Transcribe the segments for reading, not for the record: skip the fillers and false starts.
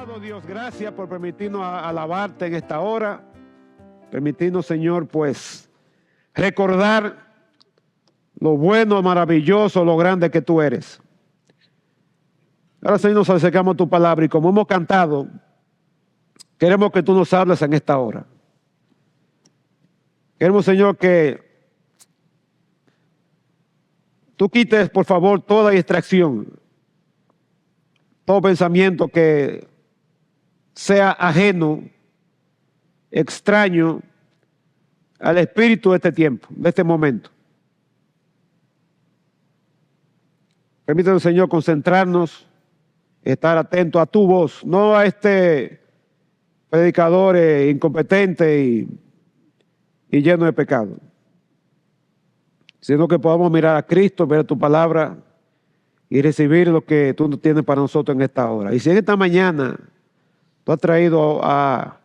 Amado Dios, gracias por permitirnos alabarte en esta hora, permitirnos, Señor, pues recordar lo bueno, maravilloso, lo grande que tú eres. Ahora, Señor, nos acercamos a tu palabra y como hemos cantado, queremos que tú nos hables en esta hora. Queremos, Señor, que tú quites, por favor, toda distracción, todo pensamiento que sea ajeno, extraño al espíritu de este tiempo, de este momento. Permítanos, Señor, concentrarnos, estar atentos a tu voz, no a este predicador incompetente y lleno de pecado, sino que podamos mirar a Cristo, ver tu palabra y recibir lo que tú tienes para nosotros en esta hora. Y si en esta mañana tú has traído a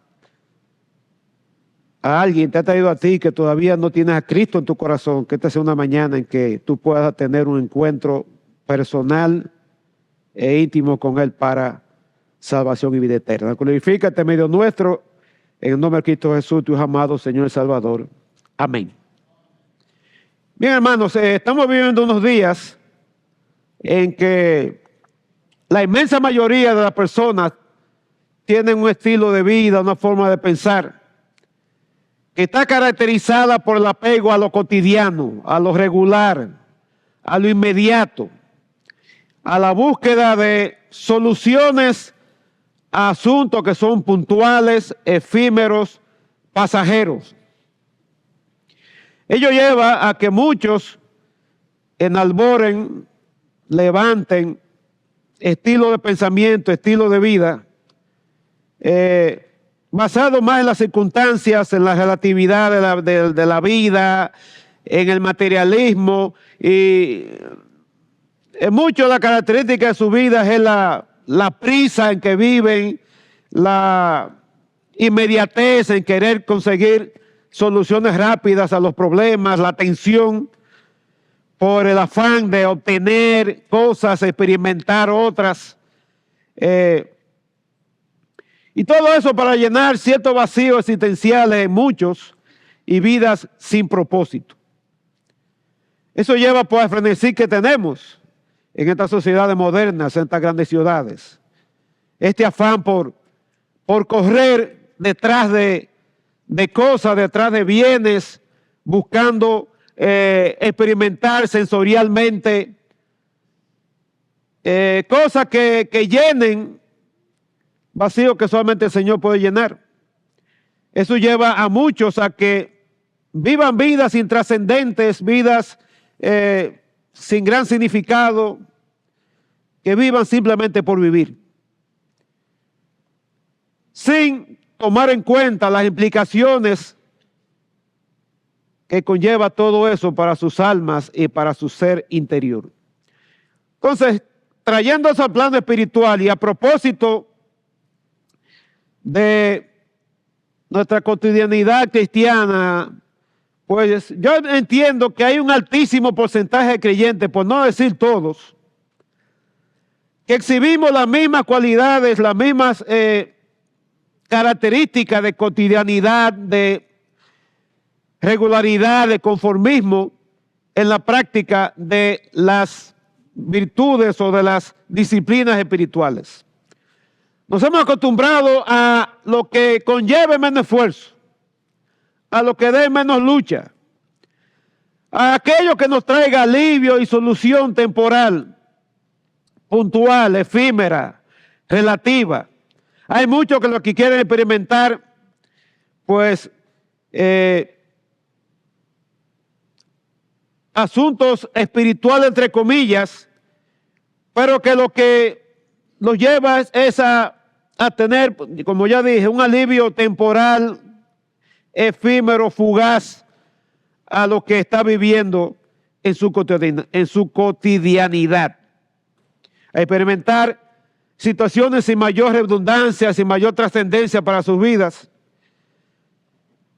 alguien, te ha traído a ti que todavía no tienes a Cristo en tu corazón, que esta sea una mañana en que tú puedas tener un encuentro personal e íntimo con Él para salvación y vida eterna. Glorifícate en medio nuestro, en el nombre de Cristo Jesús, tu amado Señor y Salvador. Amén. Bien, hermanos, estamos viviendo unos días en que la inmensa mayoría de las personas tienen un estilo de vida, una forma de pensar que está caracterizada por el apego a lo cotidiano, a lo regular, a lo inmediato, a la búsqueda de soluciones a asuntos que son puntuales, efímeros, pasajeros. Ello lleva a que muchos enalboren, levanten estilo de pensamiento, estilo de vida, basado más en las circunstancias, en la relatividad de la vida, en el materialismo, y en mucho la característica de su vida es la prisa en que viven, la inmediatez en querer conseguir soluciones rápidas a los problemas, la tensión por el afán de obtener cosas, experimentar otras, y todo eso para llenar ciertos vacíos existenciales en muchos y vidas sin propósito. Eso lleva pues al frenesí que tenemos en estas sociedades modernas, en estas grandes ciudades. Este afán por correr detrás de cosas, detrás de bienes, buscando experimentar sensorialmente cosas que llenen vacío que solamente el Señor puede llenar. Eso lleva a muchos a que vivan vidas intrascendentes, vidas sin gran significado, que vivan simplemente por vivir, sin tomar en cuenta las implicaciones que conlleva todo eso para sus almas y para su ser interior. Entonces, trayendo eso al plano espiritual y a propósito de nuestra cotidianidad cristiana, pues yo entiendo que hay un altísimo porcentaje de creyentes, por no decir todos, que exhibimos las mismas cualidades, las mismas características de cotidianidad, de regularidad, de conformismo en la práctica de las virtudes o de las disciplinas espirituales. Nos hemos acostumbrado a lo que conlleve menos esfuerzo, a lo que dé menos lucha, a aquello que nos traiga alivio y solución temporal, puntual, efímera, relativa. Hay muchos que lo que quieren experimentar, pues, asuntos espirituales, entre comillas, pero que lo que los lleva es a tener, como ya dije, un alivio temporal, efímero, fugaz, a lo que está viviendo en su cotidianidad. A experimentar situaciones sin mayor redundancia, sin mayor trascendencia para sus vidas.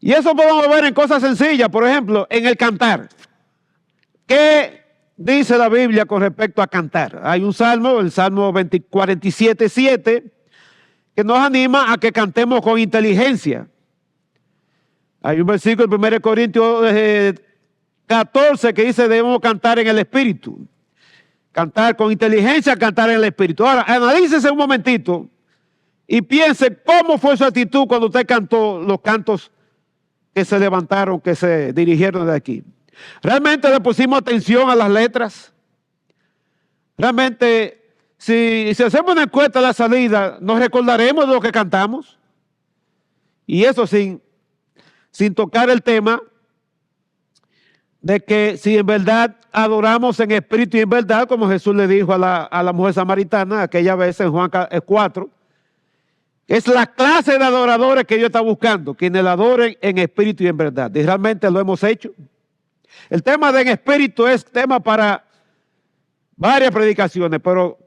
Y eso podemos ver en cosas sencillas, por ejemplo, en el cantar. ¿Qué dice la Biblia con respecto a cantar? Hay un salmo, el Salmo 47:7, que nos anima a que cantemos con inteligencia. Hay un versículo en 1 Corintios 14 que dice debemos cantar en el Espíritu. Cantar con inteligencia, cantar en el Espíritu. Ahora, analícese un momentito y piense cómo fue su actitud cuando usted cantó los cantos que se levantaron, que se dirigieron de aquí. ¿Realmente le pusimos atención a las letras? ¿Realmente, si hacemos una encuesta a la salida, nos recordaremos de lo que cantamos? Y eso sin tocar el tema de que si en verdad adoramos en espíritu y en verdad, como Jesús le dijo a la mujer samaritana aquella vez en Juan 4, es la clase de adoradores que Dios está buscando, quienes la adoren en espíritu y en verdad. Y realmente lo hemos hecho. El tema de en espíritu es tema para varias predicaciones, pero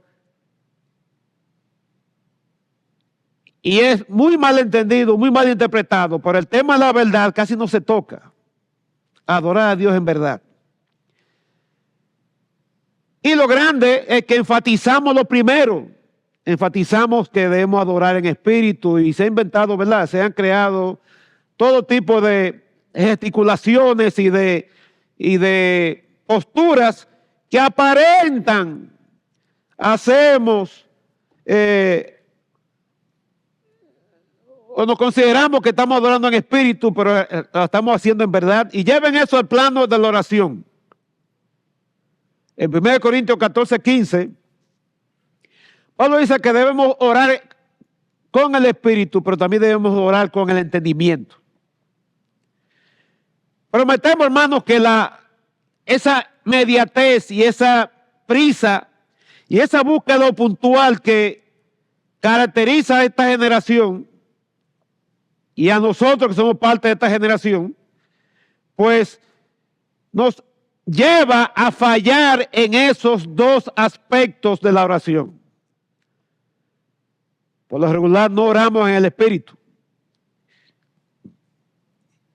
y es muy mal entendido, muy mal interpretado, pero el tema de la verdad casi no se toca. Adorar a Dios en verdad. Y lo grande es que enfatizamos lo primero. Enfatizamos que debemos adorar en espíritu y se ha inventado, ¿verdad? Se han creado todo tipo de gesticulaciones y de posturas que aparentan o nos consideramos que estamos adorando en espíritu, pero lo estamos haciendo en verdad. Y lleven eso al plano de la oración. En 1 Corintios 14, 15, Pablo dice que debemos orar con el espíritu, pero también debemos orar con el entendimiento. Prometemos, hermanos, que esa mediatez y esa prisa y esa búsqueda puntual que caracteriza a esta generación y a nosotros que somos parte de esta generación, pues nos lleva a fallar en esos dos aspectos de la oración. Por lo regular no oramos en el espíritu.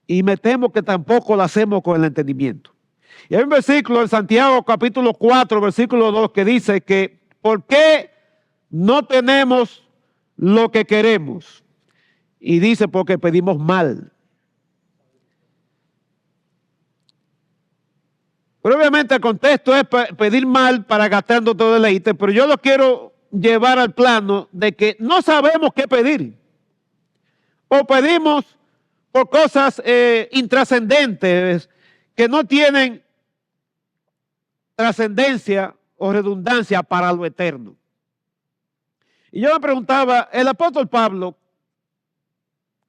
Y me temo que tampoco lo hacemos con el entendimiento. Y hay un versículo en Santiago capítulo 4, versículo 2, que dice que ¿por qué no tenemos lo que queremos? Y dice porque pedimos mal. Pero obviamente el contexto es pedir mal para gastando todo deleite, pero yo lo quiero llevar al plano de que no sabemos qué pedir. O pedimos por cosas intrascendentes que no tienen trascendencia o redundancia para lo eterno. Y yo me preguntaba, el apóstol Pablo,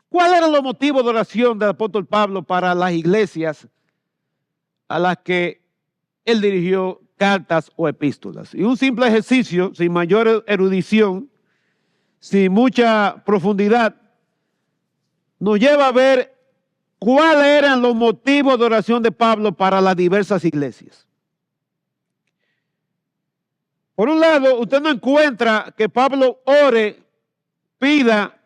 ¿cuál era los motivos de oración del apóstol Pablo para las iglesias a las que él dirigió cartas o epístolas? Y un simple ejercicio, sin mayor erudición, sin mucha profundidad, nos lleva a ver cuáles eran los motivos de oración de Pablo para las diversas iglesias. Por un lado, usted no encuentra que Pablo ore, pida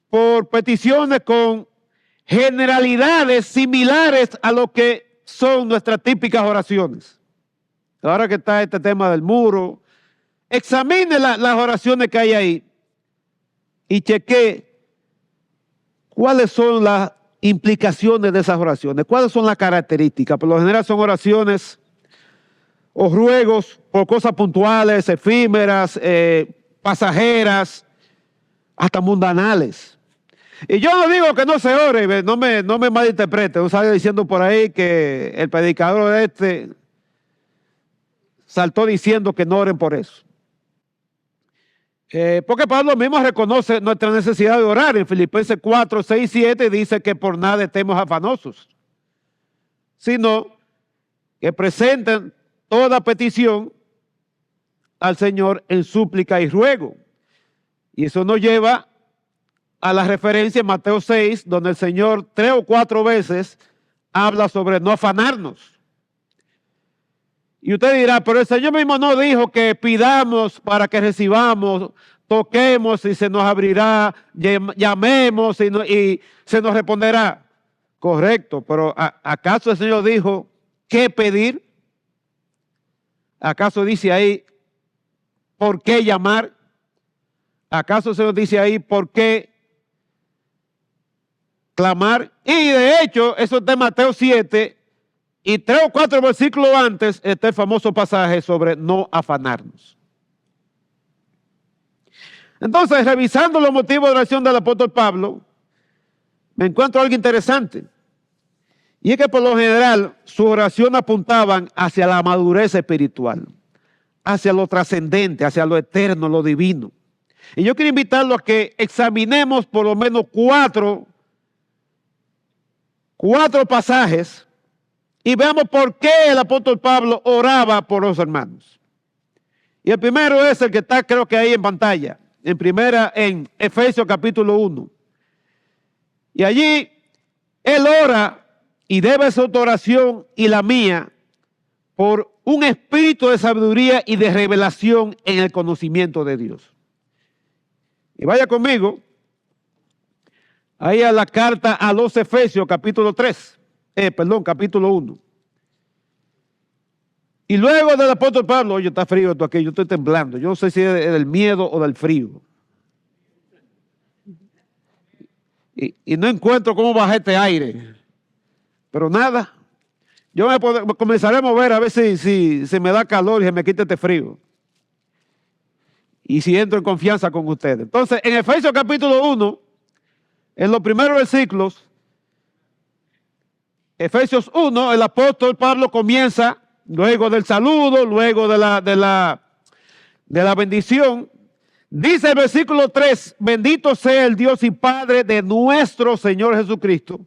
por peticiones con generalidades similares a lo que son nuestras típicas oraciones. Ahora que está este tema del muro, examine las oraciones que hay ahí y chequee cuáles son las implicaciones de esas oraciones, cuáles son las características. Por lo general son oraciones o ruegos por cosas puntuales, efímeras, pasajeras, hasta mundanales. Y yo no digo que no se ore, no me malinterprete, no salga diciendo por ahí que el predicador saltó diciendo que no oren por eso. Porque Pablo mismo reconoce nuestra necesidad de orar. En Filipenses 4, 6, 7 dice que por nada estemos afanosos, sino que presenten toda petición al Señor en súplica y ruego. Y eso nos lleva a la referencia en Mateo 6, donde el Señor 3 o 4 veces habla sobre no afanarnos. Y usted dirá, pero el Señor mismo no dijo que pidamos para que recibamos, toquemos y se nos abrirá, llamemos y se nos responderá. Correcto, pero ¿acaso el Señor dijo qué pedir? ¿Acaso dice ahí por qué llamar? ¿Acaso se nos dice ahí por qué clamar? Y de hecho, eso está en Mateo 7, y 3 o 4 versículos antes está el famoso pasaje sobre no afanarnos. Entonces, revisando los motivos de oración del apóstol Pablo, me encuentro algo interesante. Y es que por lo general sus oraciones apuntaban hacia la madurez espiritual, hacia lo trascendente, hacia lo eterno, lo divino. Y yo quiero invitarlo a que examinemos por lo menos cuatro pasajes y veamos por qué el apóstol Pablo oraba por los hermanos. Y el primero es el que está, creo que ahí en pantalla, en Efesios capítulo 1. Y allí él ora y debe su oración y la mía por un espíritu de sabiduría y de revelación en el conocimiento de Dios. Y vaya conmigo ahí a la carta a los Efesios capítulo 1. Y luego del apóstol Pablo, oye, está frío esto aquí, yo estoy temblando. Yo no sé si es del miedo o del frío. Y no encuentro cómo bajar este aire. Pero nada, yo me comenzaré a mover a ver si me da calor y se me quita este frío. Y si entro en confianza con ustedes. Entonces, en Efesios capítulo 1, en los primeros versículos, Efesios 1, el apóstol Pablo comienza, luego del saludo, luego de la bendición, dice el versículo 3, bendito sea el Dios y Padre de nuestro Señor Jesucristo,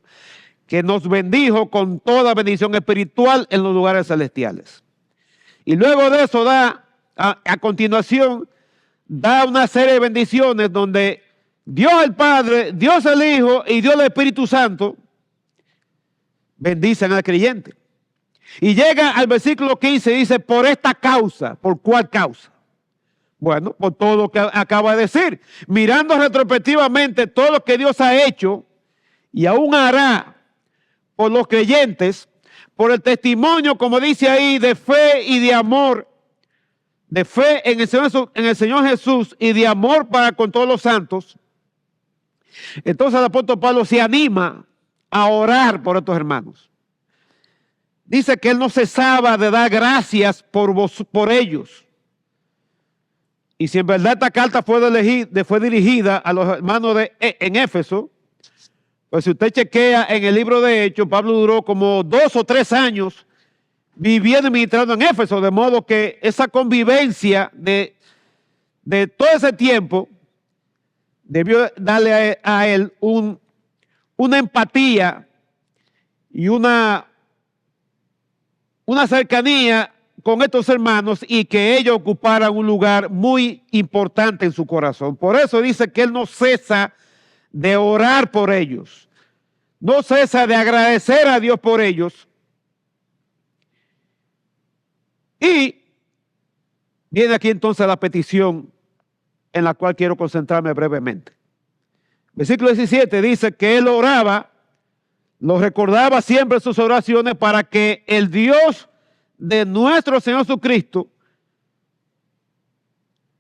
que nos bendijo con toda bendición espiritual en los lugares celestiales. Y luego de eso a continuación, da una serie de bendiciones donde Dios el Padre, Dios el Hijo y Dios el Espíritu Santo bendicen al creyente. Y llega al versículo 15 y dice, por esta causa. ¿Por cuál causa? Bueno, por todo lo que acaba de decir. Mirando retrospectivamente todo lo que Dios ha hecho y aún hará por los creyentes, por el testimonio, como dice ahí, de fe y de amor, de fe en el Señor Jesús y de amor para con todos los santos. Entonces el apóstol Pablo se anima a orar por estos hermanos. Dice que él no cesaba de dar gracias por ellos. Y si en verdad esta carta fue dirigida a los hermanos en Éfeso, pues si usted chequea en el libro de Hechos, Pablo duró como 2 o 3 años viviendo y ministrando en Éfeso, de modo que esa convivencia de todo ese tiempo debió darle a él una empatía y una cercanía con estos hermanos y que ellos ocuparan un lugar muy importante en su corazón. Por eso dice que él no cesa de orar por ellos, no cesa de agradecer a Dios por ellos. Y viene aquí entonces la petición en la cual quiero concentrarme brevemente. Versículo 17 dice que él oraba, lo recordaba siempre en sus oraciones para que el Dios de nuestro Señor Jesucristo,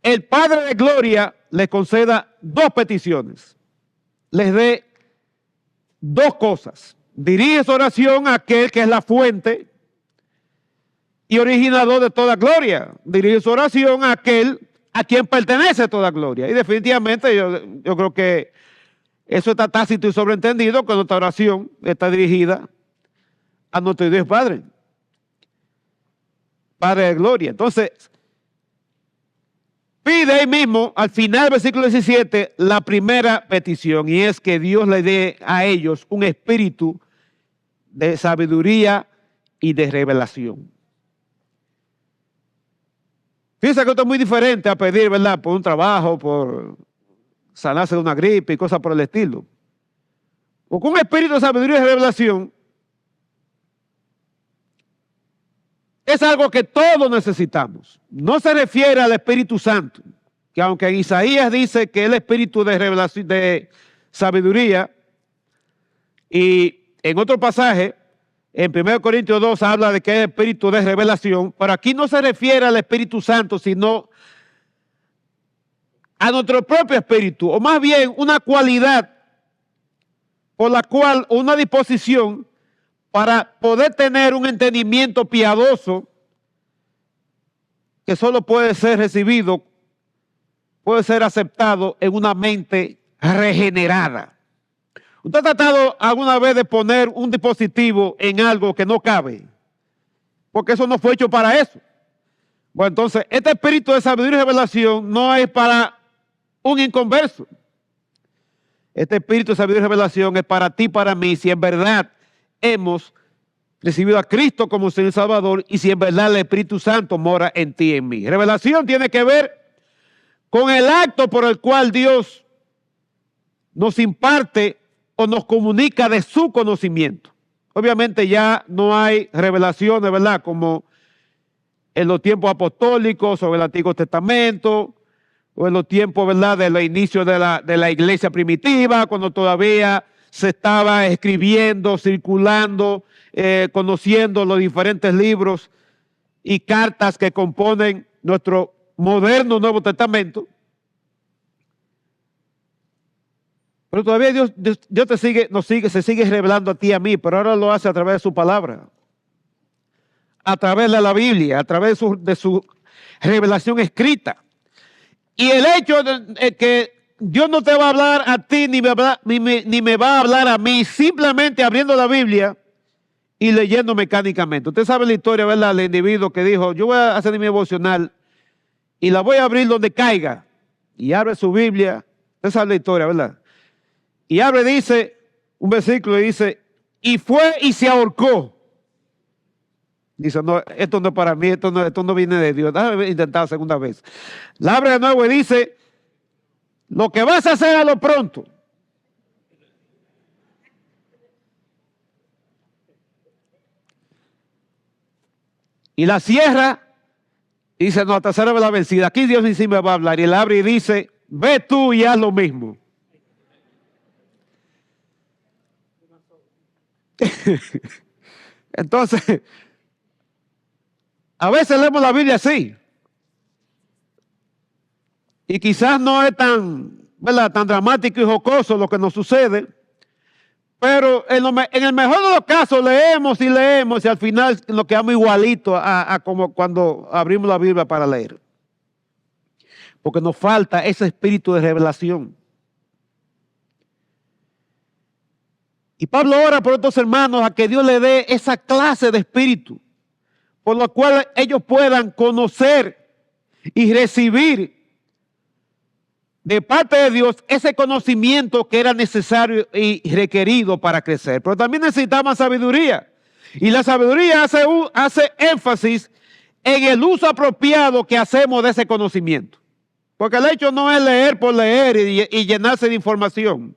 el Padre de Gloria, le conceda 2 peticiones. Les dé 2 cosas. Dirige su oración a aquel que es la fuente y originador de toda gloria. Dirige su oración a aquel a quien pertenece toda gloria. Y definitivamente yo creo que eso está tácito y sobreentendido, que nuestra oración está dirigida a nuestro Dios Padre, Padre de gloria. Entonces, pide ahí mismo, al final del versículo 17, la primera petición, y es que Dios le dé a ellos un espíritu de sabiduría y de revelación. Fíjense que esto es muy diferente a pedir, ¿verdad?, por un trabajo, por sanarse de una gripe y cosas por el estilo. Porque un espíritu de sabiduría y de revelación es algo que todos necesitamos. No se refiere al Espíritu Santo, que aunque en Isaías dice que es el espíritu de revelación, de sabiduría, y en otro pasaje, en 1 Corintios 2, habla de que es espíritu de revelación, pero aquí no se refiere al Espíritu Santo, sino a nuestro propio espíritu, o más bien una cualidad por la cual, una disposición para poder tener un entendimiento piadoso que solo puede ser recibido, puede ser aceptado en una mente regenerada. ¿Usted ha tratado alguna vez de poner un dispositivo en algo que no cabe? Porque eso no fue hecho para eso. Bueno, entonces, este espíritu de sabiduría y revelación no es para un inconverso. Este espíritu de sabiduría y revelación es para ti, para mí, si en verdad hemos recibido a Cristo como Señor y Salvador y si en verdad el Espíritu Santo mora en ti y en mí. Revelación tiene que ver con el acto por el cual Dios nos imparte o nos comunica de su conocimiento. Obviamente ya no hay revelaciones, ¿verdad? Como en los tiempos apostólicos sobre el Antiguo Testamento, o en los tiempos, ¿verdad?, de los inicios de la iglesia primitiva, cuando todavía se estaba escribiendo, circulando, conociendo los diferentes libros y cartas que componen nuestro moderno Nuevo Testamento. Pero todavía Dios se sigue revelando a ti y a mí, pero ahora lo hace a través de su palabra, a través de la Biblia, a través de su revelación escrita. Y el hecho de que Dios no te va a hablar a ti ni me va a hablar a mí simplemente abriendo la Biblia y leyendo mecánicamente. Usted sabe la historia, ¿verdad? El individuo que dijo, yo voy a hacer mi devocional y la voy a abrir donde caiga. Y abre su Biblia. Usted sabe la historia, ¿verdad? Y abre, dice, un versículo y dice, y fue y se ahorcó. Dice, no, esto no es para mí, esto no viene de Dios. Déjame intentar segunda vez. La abre de nuevo y dice, lo que vas a hacer a lo pronto. Y la cierra y dice, no, hasta será la vencida. Aquí Dios sí me va a hablar. Y la abre y dice, ve tú y haz lo mismo. Entonces, a veces leemos la Biblia así. Y quizás no es tan, ¿verdad?, tan dramático y jocoso lo que nos sucede. Pero en el mejor de los casos leemos y al final nos quedamos igualito a como cuando abrimos la Biblia para leer. Porque nos falta ese espíritu de revelación. Y Pablo ora por estos hermanos a que Dios le dé esa clase de espíritu, por lo cual ellos puedan conocer y recibir de parte de Dios ese conocimiento que era necesario y requerido para crecer. Pero también necesitaban sabiduría. Y la sabiduría hace énfasis en el uso apropiado que hacemos de ese conocimiento. Porque el hecho no es leer por leer y llenarse de información.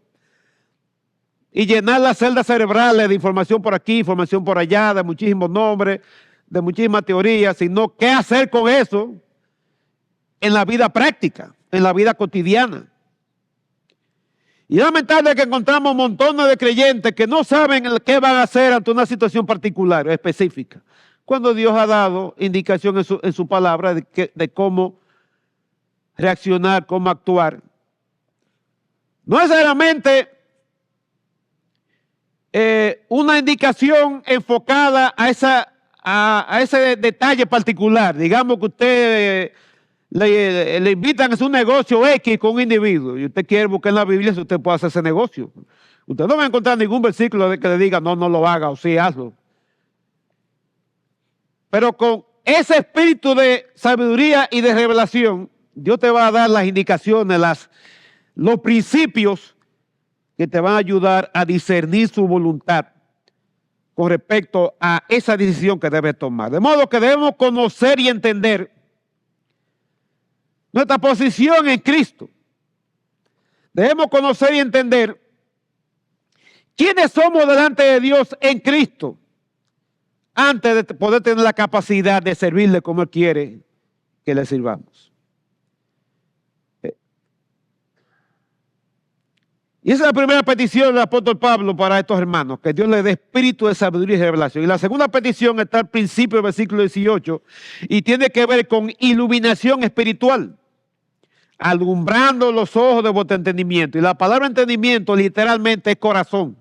Y llenar las celdas cerebrales de información por aquí, información por allá, de muchísimos nombres, de muchísimas teorías, sino qué hacer con eso en la vida práctica, en la vida cotidiana. Y es lamentable que encontramos montones de creyentes que no saben qué van a hacer ante una situación particular o específica, cuando Dios ha dado indicación en su palabra de cómo reaccionar, cómo actuar. No necesariamente una indicación enfocada a ese detalle particular. Digamos que usted le invitan a hacer un negocio X con un individuo y usted quiere buscar en la Biblia si usted puede hacer ese negocio. Usted no va a encontrar ningún versículo que le diga no lo haga o sí hazlo. Pero con ese espíritu de sabiduría y de revelación, Dios te va a dar las indicaciones, los principios que te van a ayudar a discernir su voluntad con respecto a esa decisión que debes tomar. De modo que debemos conocer y entender nuestra posición en Cristo. Debemos conocer y entender quiénes somos delante de Dios en Cristo antes de poder tener la capacidad de servirle como Él quiere que le sirvamos. Y esa es la primera petición del apóstol Pablo para estos hermanos, que Dios les dé espíritu de sabiduría y revelación. Y la segunda petición está al principio del versículo 18 y tiene que ver con iluminación espiritual. alumbrando los ojos de vuestro entendimiento. Y la palabra entendimiento literalmente es corazón.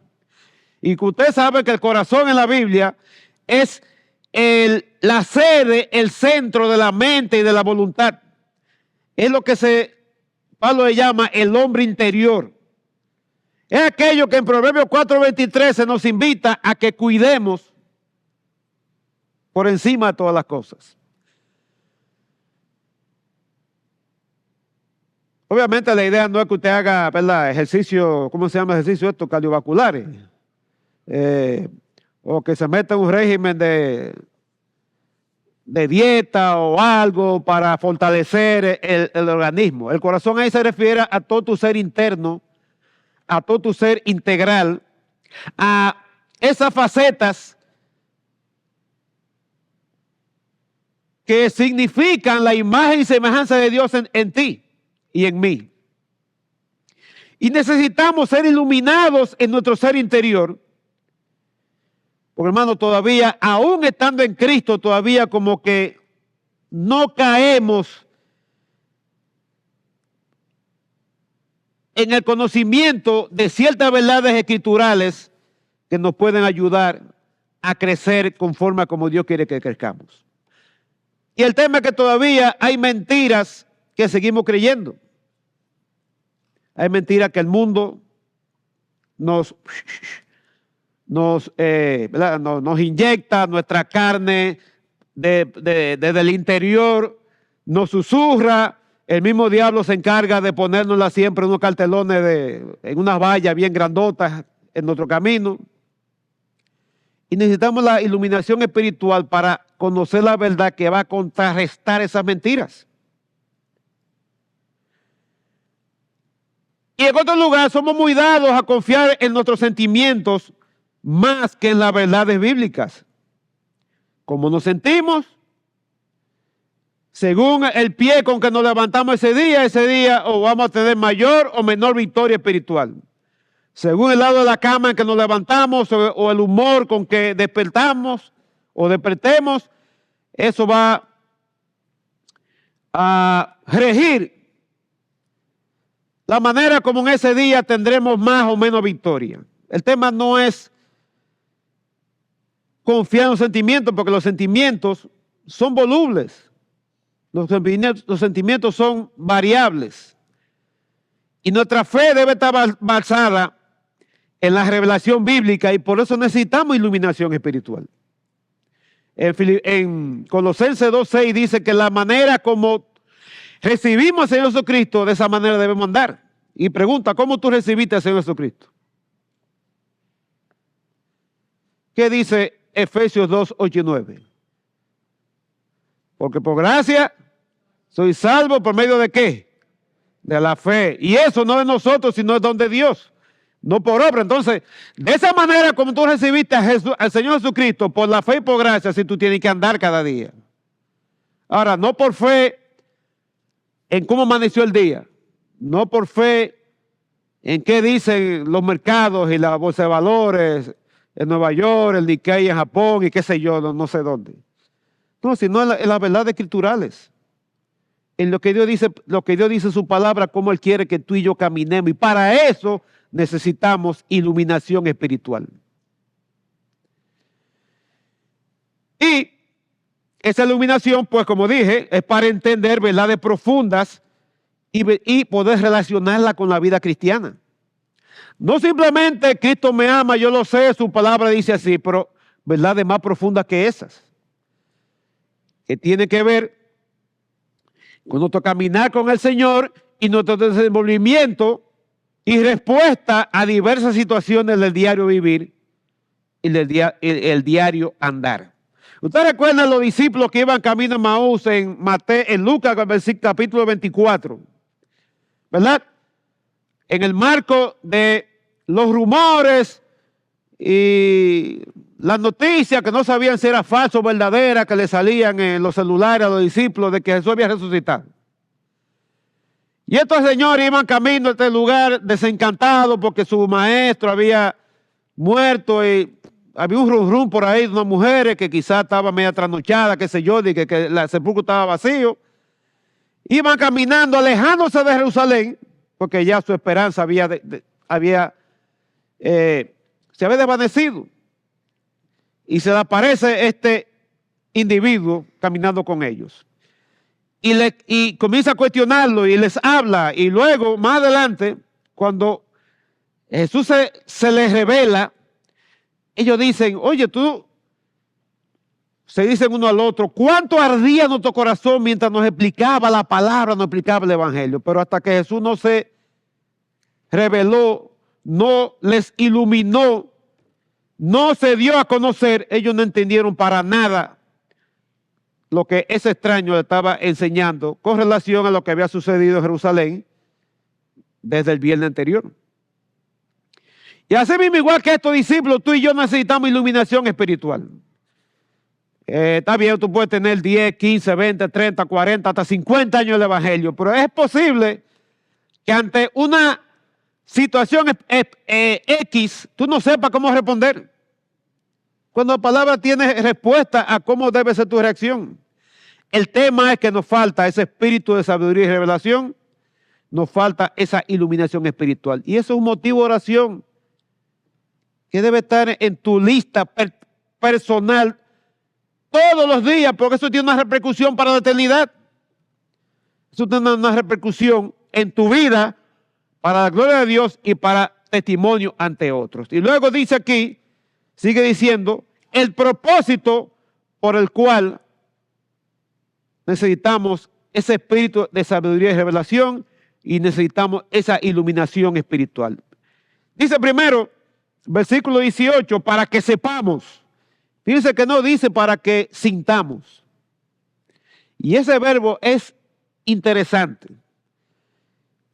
Y que usted sabe que el corazón en la Biblia es la sede, el centro de la mente y de la voluntad. Es lo que Pablo le llama el hombre interior. Es aquello que en Proverbios 4:23 se nos invita a que cuidemos por encima de todas las cosas. Obviamente la idea no es que usted haga, ¿verdad?, ejercicio, ¿cómo se llama el ejercicio esto? Cardiovasculares. O que se meta en un régimen de dieta o algo para fortalecer el organismo. El corazón ahí se refiere a todo tu ser interno, a todo tu ser integral, a esas facetas que significan la imagen y semejanza de Dios en ti y en mí. Y necesitamos ser iluminados en nuestro ser interior. Porque, hermano, todavía, aún estando en Cristo, todavía como que no caemos en el conocimiento de ciertas verdades escriturales que nos pueden ayudar a crecer conforme a como Dios quiere que crezcamos. Y el tema es que todavía hay mentiras que seguimos creyendo. Hay mentiras que el mundo nos inyecta, nuestra carne desde el interior, nos susurra. El mismo diablo se encarga de ponérnosla siempre en unos cartelones, en unas vallas bien grandotas en nuestro camino. Y necesitamos la iluminación espiritual para conocer la verdad que va a contrarrestar esas mentiras. Y en otro lugar, somos muy dados a confiar en nuestros sentimientos más que en las verdades bíblicas. Como nos sentimos, según el pie con que nos levantamos ese día o vamos a tener mayor o menor victoria espiritual. Según el lado de la cama en que nos levantamos o el humor con que despertamos o despertemos, eso va a regir la manera como en ese día tendremos más o menos victoria. El tema no es confiar en los sentimientos, porque los sentimientos son volubles. Los sentimientos son variables. Y nuestra fe debe estar basada en la revelación bíblica y por eso necesitamos iluminación espiritual. En Colosenses 2:6 dice que la manera como recibimos al Señor Jesucristo, de esa manera debemos andar. Y pregunta, ¿cómo tú recibiste al Señor Jesucristo? ¿Qué dice Efesios 2:8-9? Porque por gracia soy salvo por medio de ¿qué? De la fe. Y eso no es de nosotros, sino es don de Dios, no por obra. Entonces, de esa manera como tú recibiste al Señor Jesucristo, por la fe y por gracia, si tú tienes que andar cada día. Ahora, no por fe en cómo amaneció el día, no por fe en qué dicen los mercados y la bolsa de valores en Nueva York, el Nikkei en Japón y qué sé yo, no sé dónde. No, sino en las verdades escriturales. En lo que Dios dice en su palabra, cómo Él quiere que tú y yo caminemos. Y para eso necesitamos iluminación espiritual. Y esa iluminación, pues como dije, es para entender verdades profundas y poder relacionarla con la vida cristiana. No simplemente Cristo me ama, yo lo sé, su palabra dice así, pero verdades más profundas que esas, que tiene que ver con nuestro caminar con el Señor y nuestro desenvolvimiento y respuesta a diversas situaciones del diario vivir y el diario andar. ¿Ustedes recuerdan los discípulos que iban camino a Maús en Lucas capítulo 24? ¿Verdad? En el marco de los rumores y las noticias que no sabían si era falso o verdadera que le salían en los celulares a los discípulos de que Jesús había resucitado. Y estos señores iban camino a este lugar desencantados porque su maestro había muerto y había un rum por ahí de unas mujeres que quizás estaba media trasnochada, qué sé yo, de que el sepulcro estaba vacío. Iban caminando, alejándose de Jerusalén, porque ya su esperanza se había desvanecido. Y se le aparece este individuo caminando con ellos. Y comienza a cuestionarlo y les habla. Y luego, más adelante, cuando Jesús se les revela, ellos dicen, oye, se dicen uno al otro, ¿cuánto ardía nuestro corazón mientras nos explicaba la palabra, nos explicaba el evangelio? Pero hasta que Jesús no se reveló, no les iluminó, no se dio a conocer, ellos no entendieron para nada lo que ese extraño le estaba enseñando con relación a lo que había sucedido en Jerusalén desde el viernes anterior. Y así mismo, igual que estos discípulos, tú y yo necesitamos iluminación espiritual. Está bien, tú puedes tener 10, 15, 20, 30, 40, hasta 50 años del evangelio, pero es posible que ante una situación X, tú no sepas cómo responder. Cuando la palabra tiene respuesta a cómo debe ser tu reacción. El tema es que nos falta ese espíritu de sabiduría y revelación, nos falta esa iluminación espiritual. Y eso es un motivo de oración que debe estar en tu lista personal todos los días, porque eso tiene una repercusión para la eternidad. Eso tiene una repercusión en tu vida para la gloria de Dios y para testimonio ante otros. Y luego dice aquí, sigue diciendo, el propósito por el cual necesitamos ese espíritu de sabiduría y revelación y necesitamos esa iluminación espiritual. Dice primero, versículo 18, para que sepamos. Fíjense que no dice para que sintamos. Y ese verbo es interesante.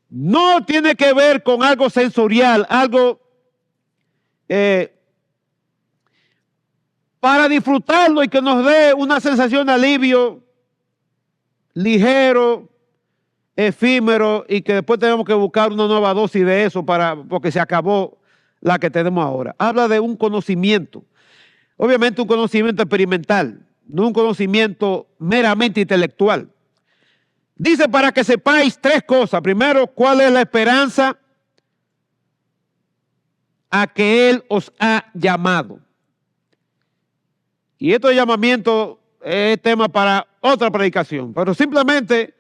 No tiene que ver con algo sensorial, algo para disfrutarlo y que nos dé una sensación de alivio ligero, efímero, y que después tenemos que buscar una nueva dosis de eso porque se acabó la que tenemos ahora. Habla de un conocimiento. Obviamente un conocimiento experimental, no un conocimiento meramente intelectual. Dice para que sepáis tres cosas. Primero, ¿cuál es la esperanza a que Él os ha llamado? Y este llamamiento es tema para otra predicación, pero simplemente,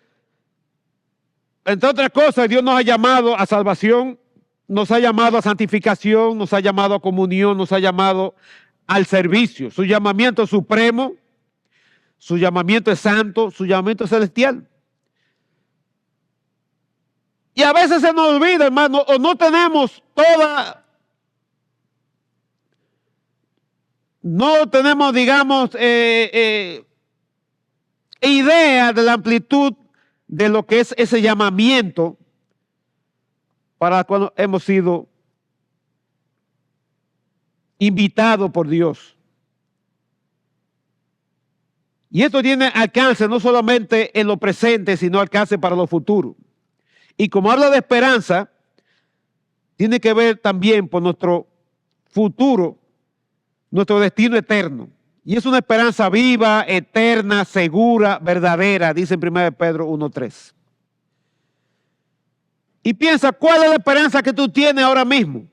entre otras cosas, Dios nos ha llamado a salvación, nos ha llamado a santificación, nos ha llamado a comunión, nos ha llamado al servicio. Su llamamiento es supremo, su llamamiento es santo, su llamamiento es celestial. Y a veces se nos olvida, hermano, o no tenemos digamos, idea de la amplitud de lo que es ese llamamiento para cuando hemos sido invitados por Dios. Y esto tiene alcance no solamente en lo presente, sino alcance para lo futuro. Y como habla de esperanza, tiene que ver también por nuestro futuro, nuestro destino eterno. Y es una esperanza viva, eterna, segura, verdadera, dice en 1 Pedro 1:3. Y piensa, ¿cuál es la esperanza que tú tienes ahora mismo?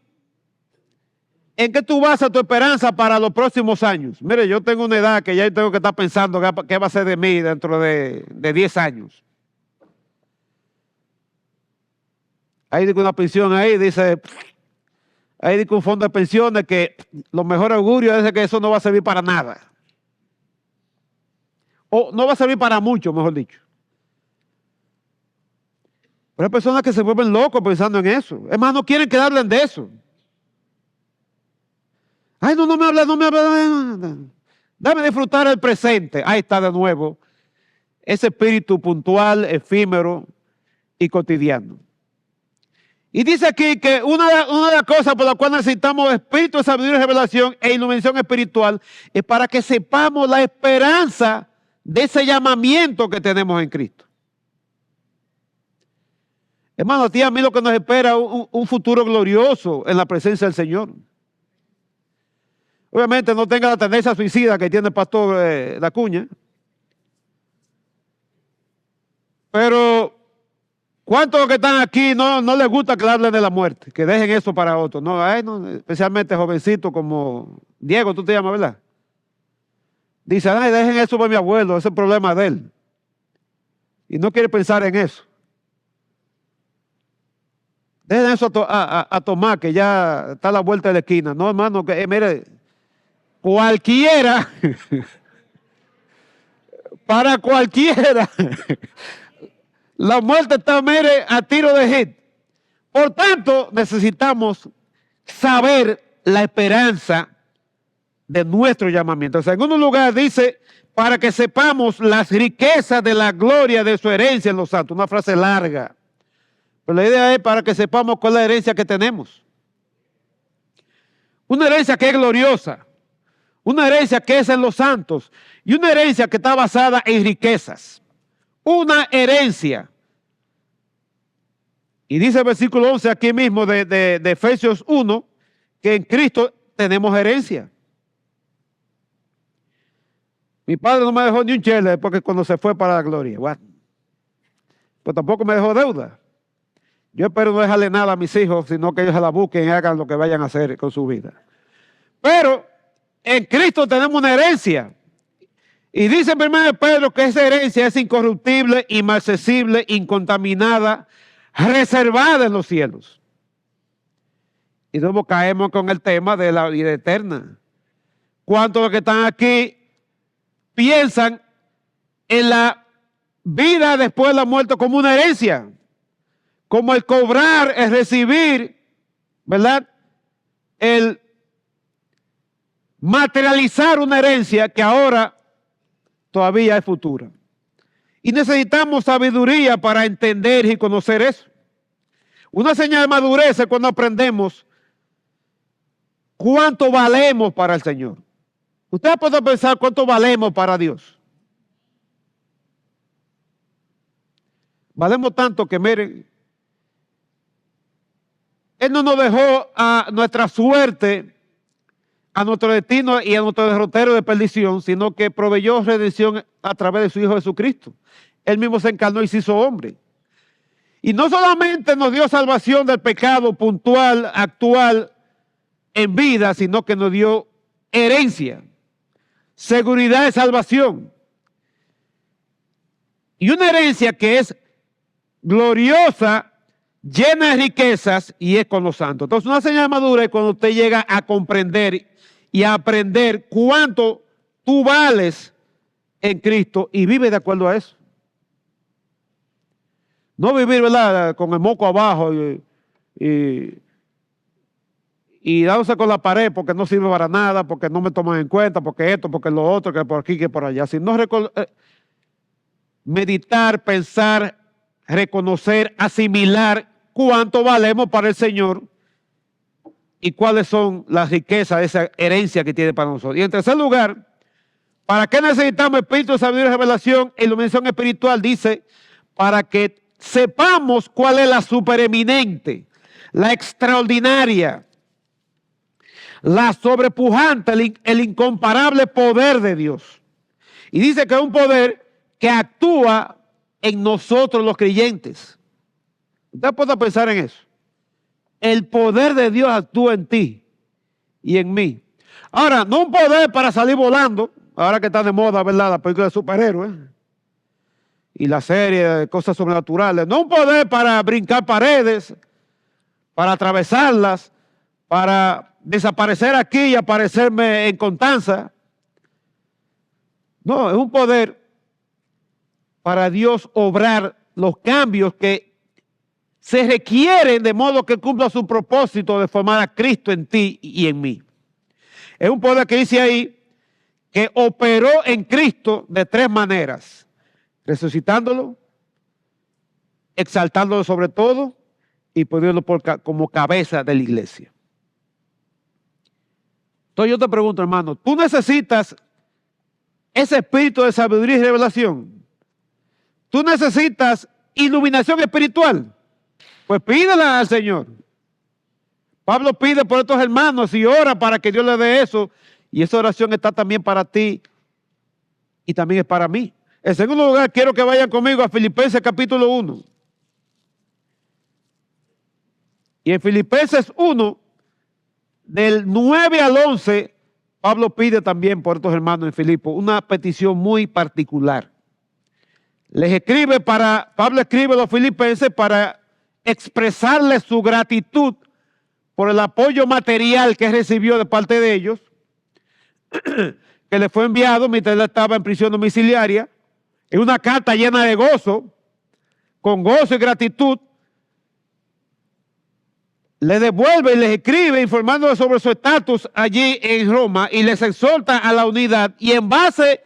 ¿En qué tú basas tu esperanza para los próximos años? Mire, yo tengo una edad que ya tengo que estar pensando qué va a ser de mí dentro de 10 años. Hay una pensión ahí, dice, hay un fondo de pensiones que lo mejor augurio es que eso no va a servir para nada. O no va a servir para mucho, mejor dicho. Pero hay personas que se vuelven locos pensando en eso. Es más, no quieren que hablen de eso. Ay, no me habla. Dame disfrutar el presente. Ahí está de nuevo ese espíritu puntual, efímero y cotidiano. Y dice aquí que una de las cosas por las cuales necesitamos espíritu de sabiduría y revelación e iluminación espiritual es para que sepamos la esperanza de ese llamamiento que tenemos en Cristo. Hermano, tía, a mí lo que nos espera es un futuro glorioso en la presencia del Señor. Obviamente no tenga la tendencia suicida que tiene el pastor Dacuña. Pero ¿cuántos de los que están aquí no les gusta que le hablen de la muerte? Que dejen eso para otros. No, no, especialmente jovencitos como Diego, tú te llamas, ¿verdad? Dice, ay, dejen eso para mi abuelo, ese es el problema de él. Y no quiere pensar en eso. Dejen eso a Tomás, que ya está a la vuelta de la esquina. No, hermano, que mire, cualquiera, para cualquiera, la muerte está, mire, a tiro de hit. Por tanto, necesitamos saber la esperanza de nuestro llamamiento. En segundo lugar, dice, para que sepamos las riquezas de la gloria de su herencia en los santos. Una frase larga. Pero la idea es para que sepamos cuál es la herencia que tenemos. Una herencia que es gloriosa. Una herencia que es en los santos. Y una herencia que está basada en riquezas. Una herencia. Y dice el versículo 11 aquí mismo de Efesios 1, que en Cristo tenemos herencia. Mi padre no me dejó ni un chele porque cuando se fue para la gloria. What? Pues tampoco me dejó deuda. Yo espero no dejarle nada a mis hijos, sino que ellos se la busquen y hagan lo que vayan a hacer con su vida. Pero en Cristo tenemos una herencia. Y dice en 1 Pedro que esa herencia es incorruptible, inmarcesible, incontaminada, reservada en los cielos. Y luego caemos con el tema de la vida eterna. ¿Cuántos de los que están aquí piensan en la vida después de la muerte como una herencia? Como el cobrar, el recibir, ¿verdad? El materializar una herencia que ahora todavía es futura. Y necesitamos sabiduría para entender y conocer eso. Una señal de madurez es cuando aprendemos cuánto valemos para el Señor. Usted puede pensar cuánto valemos para Dios. Valemos tanto que, miren, Él no nos dejó a nuestra suerte, a nuestro destino y a nuestro derrotero de perdición, sino que proveyó redención a través de su Hijo Jesucristo. Él mismo se encarnó y se hizo hombre. Y no solamente nos dio salvación del pecado puntual, actual, en vida, sino que nos dio herencia, seguridad de salvación. Y una herencia que es gloriosa, llena de riquezas y es con los santos. Entonces, una señal de madurez es cuando usted llega a comprender y a aprender cuánto tú vales en Cristo y vive de acuerdo a eso. No vivir, ¿verdad?, con el moco abajo y dándose con la pared porque no sirve para nada, porque no me toman en cuenta, porque esto, porque lo otro, que por aquí, que por allá. Sino meditar, pensar, reconocer, asimilar cuánto valemos para el Señor y cuáles son las riquezas de esa herencia que tiene para nosotros. Y en tercer lugar, ¿para qué necesitamos espíritu de sabiduría y revelación e iluminación espiritual? Dice, para que sepamos cuál es la supereminente, la extraordinaria, la sobrepujante, el incomparable poder de Dios. Y dice que es un poder que actúa en nosotros los creyentes. Usted puede pensar en eso. El poder de Dios actúa en ti y en mí. Ahora, no un poder para salir volando, ahora que está de moda, ¿verdad?, la película de superhéroes y la serie de cosas sobrenaturales. No un poder para brincar paredes, para atravesarlas, para desaparecer aquí y aparecerme en Constanza. No, es un poder para Dios obrar los cambios que se requieren de modo que cumpla su propósito de formar a Cristo en ti y en mí. Es un poder que dice ahí que operó en Cristo de tres maneras: resucitándolo, exaltándolo sobre todo y poniéndolo como cabeza de la iglesia. Entonces yo te pregunto, hermano, ¿tú necesitas ese espíritu de sabiduría y revelación? ¿Tú necesitas iluminación espiritual? Pues pídela al Señor. Pablo pide por estos hermanos y ora para que Dios le dé eso. Y esa oración está también para ti y también es para mí. En segundo lugar, quiero que vayan conmigo a Filipenses capítulo 1. Y en Filipenses 1, del 9 al 11, Pablo pide también por estos hermanos en Filipo una petición muy particular. Pablo escribe a los filipenses para expresarles su gratitud por el apoyo material que recibió de parte de ellos, que le fue enviado mientras él estaba en prisión domiciliaria, en una carta llena de gozo, con gozo y gratitud. Le devuelve y les escribe informándoles sobre su estatus allí en Roma y les exhorta a la unidad, y en base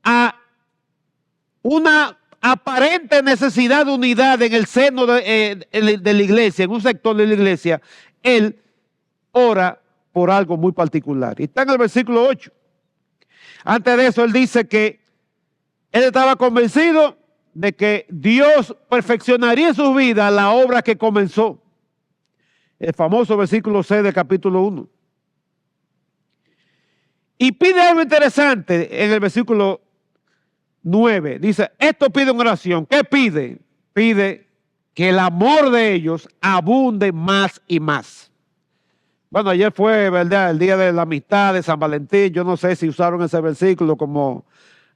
a una aparente necesidad de unidad en el seno de la iglesia, en un sector de la iglesia, él ora por algo muy particular. Y está en el versículo 8. Antes de eso, él dice que él estaba convencido de que Dios perfeccionaría en su vida la obra que comenzó. El famoso versículo 6 del capítulo 1. Y pide algo interesante en el versículo 9. Dice, esto pide una oración. ¿Qué pide? Pide que el amor de ellos abunde más y más. Bueno, ayer fue, ¿verdad?, el día de la amistad de San Valentín. Yo no sé si usaron ese versículo como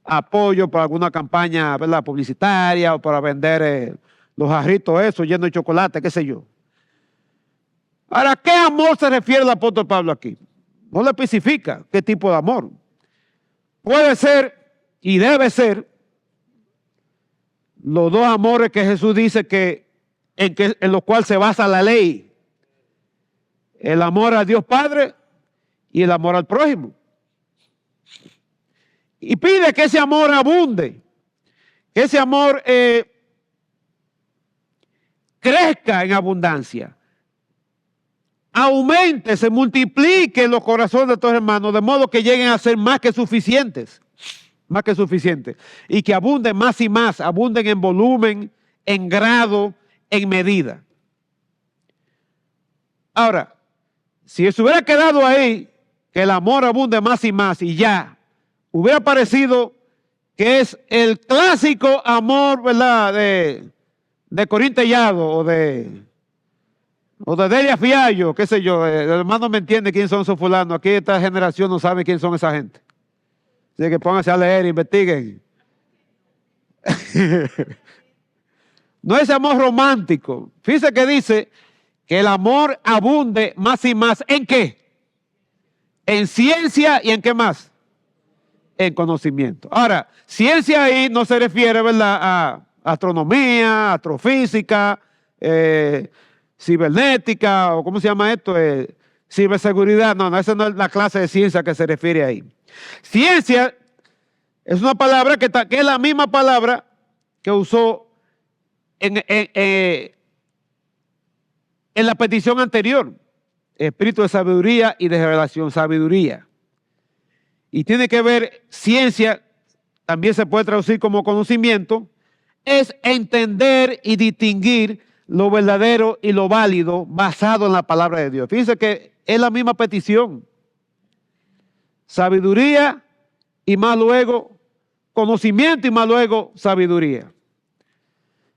apoyo para alguna campaña, ¿verdad?, publicitaria, o para vender los jarritos esos llenos de chocolate, qué sé yo. Ahora, ¿qué amor se refiere el apóstol Pablo aquí? No le especifica qué tipo de amor. Puede ser y debe ser los dos amores que Jesús dice en los cuales se basa la ley. El amor a Dios Padre y el amor al prójimo. Y pide que ese amor abunde, que ese amor crezca en abundancia, aumente, se multiplique en los corazones de estos hermanos, de modo que lleguen a ser más que suficientes, y que abunden más y más, abunden en volumen, en grado, en medida. Ahora, si eso hubiera quedado ahí, que el amor abunde más y más, y ya, hubiera parecido que es el clásico amor, ¿verdad?, de Corín Tellado o de Delia Fiallo, qué sé yo. El hermano me entiende quién son esos fulanos. Aquí esta generación no sabe quién son esa gente. Así que pónganse a leer, investiguen. No es amor romántico. Fíjese que dice que el amor abunde más y más. ¿En qué? En ciencia y en qué más. En conocimiento. Ahora, ciencia ahí no se refiere, ¿verdad?, a astronomía, astrofísica, cibernética, o ¿cómo se llama esto? Ciberseguridad. No, esa no es la clase de ciencia que se refiere ahí. Ciencia es una palabra que es la misma palabra que usó en la petición anterior. Espíritu de sabiduría y de revelación, sabiduría. Y tiene que ver, ciencia, también se puede traducir como conocimiento, es entender y distinguir lo verdadero y lo válido basado en la palabra de Dios. Fíjense que es la misma petición. Sabiduría y más luego conocimiento y más luego sabiduría.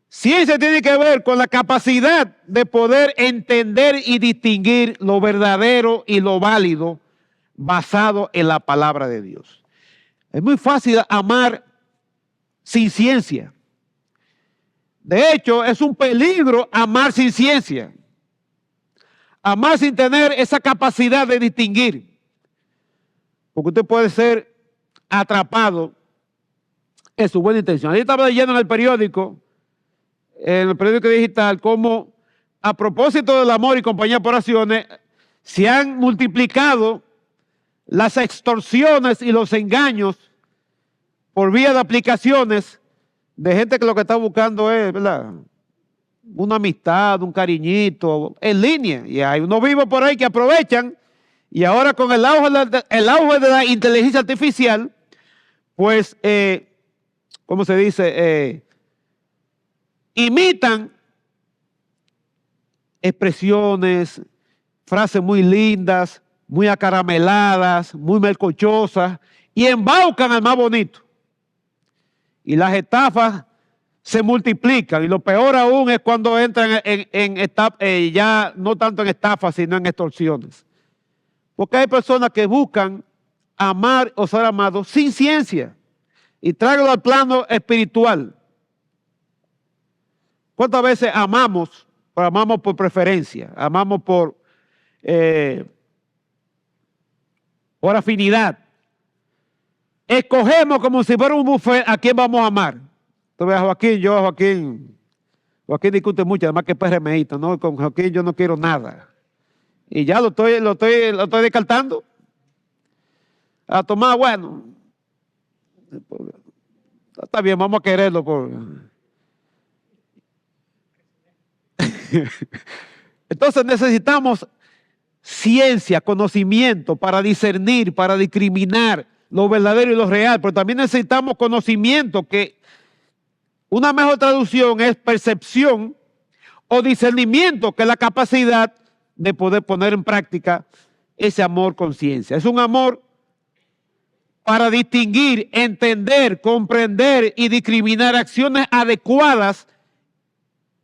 Ciencia tiene que ver con la capacidad de poder entender y distinguir lo verdadero y lo válido basado en la palabra de Dios. Es muy fácil amar sin ciencia. De hecho, es un peligro amar sin ciencia. Amar sin tener esa capacidad de distinguir. Porque usted puede ser atrapado en su buena intención. Ahí estaba leyendo en el periódico digital, cómo a propósito del amor y compañía por acciones, se han multiplicado las extorsiones y los engaños por vía de aplicaciones de gente que lo que está buscando es, ¿verdad?, una amistad, un cariñito en línea. Y hay unos vivos por ahí que aprovechan, y ahora con el auge de la inteligencia artificial, pues, ¿cómo se dice? Imitan expresiones, frases muy lindas, muy acarameladas, muy melcochosas, y embaucan al más bonito. Y las estafas se multiplican. Y lo peor aún es cuando entran ya no tanto en estafas, sino en extorsiones. Porque hay personas que buscan amar o ser amados sin ciencia. Y tráigalo al plano espiritual. ¿Cuántas veces amamos? Pero amamos por preferencia, amamos por afinidad. Escogemos como si fuera un buffet a quién vamos a amar. Tú ves a Joaquín, Joaquín discute mucho, además que es PRMista, ¿no? Con Joaquín yo no quiero nada. Y ya lo estoy descartando. A Tomás, bueno, está bien, vamos a quererlo. Entonces necesitamos ciencia, conocimiento para discernir, para discriminar lo verdadero y lo real, pero también necesitamos conocimiento, que una mejor traducción es percepción o discernimiento, que es la capacidad de poder poner en práctica ese amor con ciencia. Es un amor para distinguir, entender, comprender y discriminar acciones adecuadas